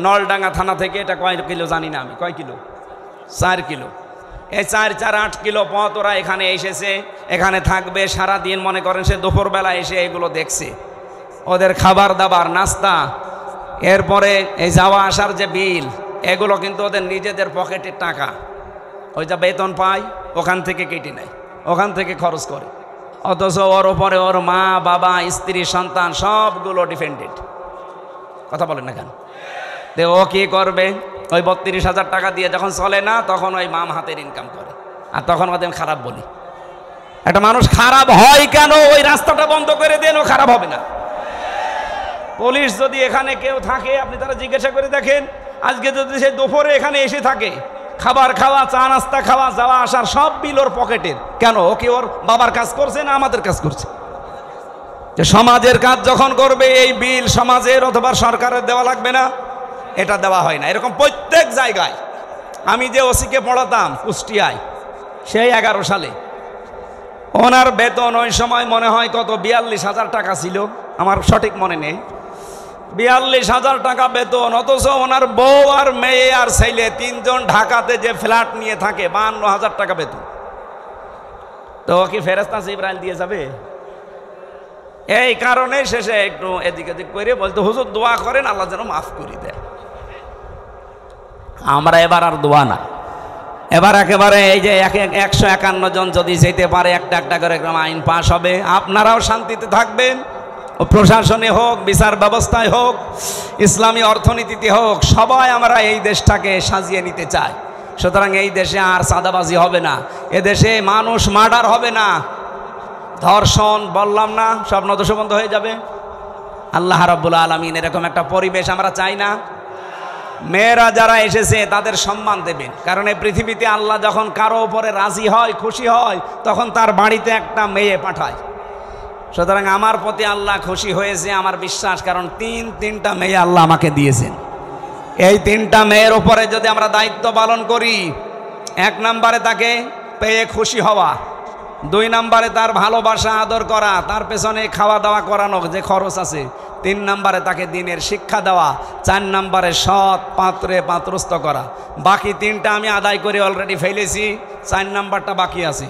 নলডাঙ্গা থানা থেকে এটা কয় কিলো জানি না আমি, কয় কিলো, 4 কিলো, এই 4-4-8 কিলো পথ ওরা এখানে এসেছে, এখানে থাকবে সারাদিন। মনে করেন সে দুপুরবেলা এসে এগুলো দেখছে, ওদের খাবার দাবার নাস্তা, এরপরে এই যাওয়া আসার যে বিল, এগুলো কিন্তু ওদের নিজেদের পকেটের টাকা, ওই যা বেতন পায় ওখান থেকে কেটে নেয়, ওখান থেকে খরচ করে। অথচ ওর ওপরে ওর মা বাবা স্ত্রী সন্তান সবগুলো ডিপেন্ডেন্ট। কথা বলেন না কেন? তো ও কি করবে? ওই 32,000 টাকা দিয়ে যখন চলে না তখন ওই মাম হাতের ইনকাম করে, আর তখন ওদের খারাপ বলি। একটা মানুষ খারাপ হয় কেন? ওই রাস্তাটা বন্ধ করে দেন, ও খারাপ হবে না। পুলিশ যদি এখানে কেউ থাকে আপনি তারা জিজ্ঞাসা করে দেখেন, আজকে যদি সে দুপুরে এখানে এসে থাকে, খাবার খাওয়া, চা নাস্তা খাওয়া, যাওয়া আসার সব বিল ওর পকেটের, কেন? ও কি ওর বাবার কাজ করছে না আমাদের কাজ করছে? যে সমাজের কাজ যখন করবে এই বিল সমাজের অথবা সরকারের দেওয়া লাগবে না? এটা দেওয়া হয় না। এরকম প্রত্যেক জায়গায়। আমি যে ওসিকে পড়াতাম কুষ্টিয়ায়, সেই 11 সালে ওনার বেতন ওই সময় মনে হয় কত 42,000 টাকা ছিল, আমার সঠিক মনে নেই। 42,000 টাকা বেতন, অথচ ওনার বউ আর মেয়ে আর ছেলে 3 জন ঢাকাতে যে ফ্ল্যাট নিয়ে থাকে, 52,000 টাকা বেতন। তো কি ফেরেশতা জিবরাইল দিয়ে যাবে? এই কারণে শেষে একটু এদিক এদিক করে বলতে, হুজুর দোয়া করেন আল্লাহ যেন মাফ করে দেয়। আমরা এবার আর দোয়া না, এবার একেবারে এই যে 151 জন যদি যেতে পারে, একটা একটা করে আইন পাশ হবে, আপনারাও শান্তিতে থাকবেন। প্রশাসনে হোক, বিচার ব্যবস্থায় হোক, ইসলামী অর্থনীতিতে হোক, সবাই আমরা এই দেশটাকে সাজিয়ে নিতে চাই। সুতরাং এই দেশে আর চাঁদাবাজি হবে না, এদেশে মানুষ মার্ডার হবে না, ধর্ষণ বললাম না, সব নদশ বন্ধ হয়ে যাবে। আল্লাহ রাব্বুল আলামিন এরকম একটা পরিবেশ আমরা চাই না। মেয়েরা যারা এসেছে তাদের সম্মান দেবেন, কারণ এই পৃথিবীতে আল্লাহ যখন কারো উপরে রাজি হয়, খুশি হয়, তখন তার বাড়িতে একটা মেয়ে পাঠায়। সুতরাং আমার প্রতি আল্লাহ খুশি হয়েছে আমার বিশ্বাস, কারণ তিনটা মেয়ে আল্লাহ আমাকে দিয়েছেন। এই 3টা মেয়ের উপরে যদি আমরা দায়িত্ব পালন করি, 1 নম্বরে তাকে পেয়ে খুশি হওয়া, 2 নম্বরে তার ভালোবাসা আদর করা, তার পেছনে খাওয়া দাওয়া করানো যে খরচ আছে, 3 নম্বরে তাকে দিনের শিক্ষা দেওয়া, 4 নম্বরে সৎ পাত্রে পাত্রস্থ করা। বাকি 3টা আমি আদায় করে অলরেডি ফেলেছি, 4 নম্বরটা বাকি আছে।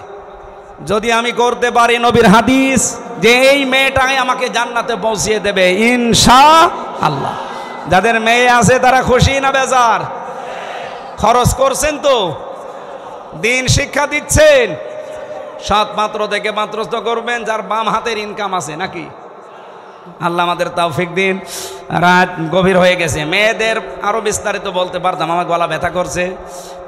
যদি আমি করতে পারি, নবীর হাদিস যে এই মেয়েটাই আমাকে জান্নাতে পৌঁছিয়ে দেবে ইনশাআল্লাহ। যাদের মেয়ে আছে তারা খুশি না বেজার? খরচ করছেন তো, দিন শিক্ষা দিচ্ছেন, সৎ পাত্র থেকে পাত্রস্থ করবেন, যার বাম হাতের ইনকাম আছে নাকি। আল্লাহ আমাদের তৌফিক দিন। রাত গভীর হয়ে গেছে। মেয়েদের আরো বিস্তারিত বলতে পারতাম, আমার গলা ব্যথা করছে।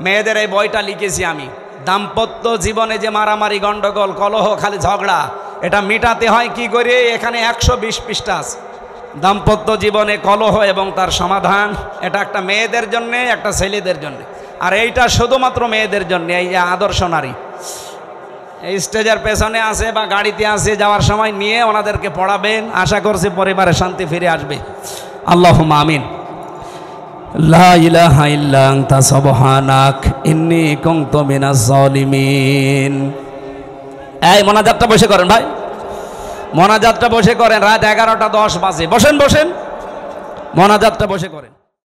মেয়েদের এই বইটা লিখেছি আমি। দাম্পত্য জীবনে যে মারামারি, গন্ডগোল, কলহ, খালি ঝগড়া, এটা মেটাতে হয় কি করে, এখানে 120 পৃষ্ঠা আছে। দাম্পত্য জীবনে কলহ এবং তার সমাধান, এটা একটা মেয়েদের জন্যে, একটা ছেলেদের জন্যে, আর এইটা শুধুমাত্র মেয়েদের জন্যে। এই আদর্শ নারী এই স্টেজের পেছনে আছে বা গাড়িতে আছে, যাওয়ার সময় নিয়ে ওনাদেরকে পড়াবেন। আশা করছি পরিবারে শান্তি ফিরে আসবে। আল্লাহুম্মা আমিন। লা ইলাহা ইল্লা আনতা সুবহানাক ইন্নী কুনতু মিনাজ জালিমিন। এই মোনাজাতটা বসে করেন ভাই, মোনাজাতটা বসে করেন। রাত 11টা 10 বাজে, বসেন মোনাজাতটা বসে করেন।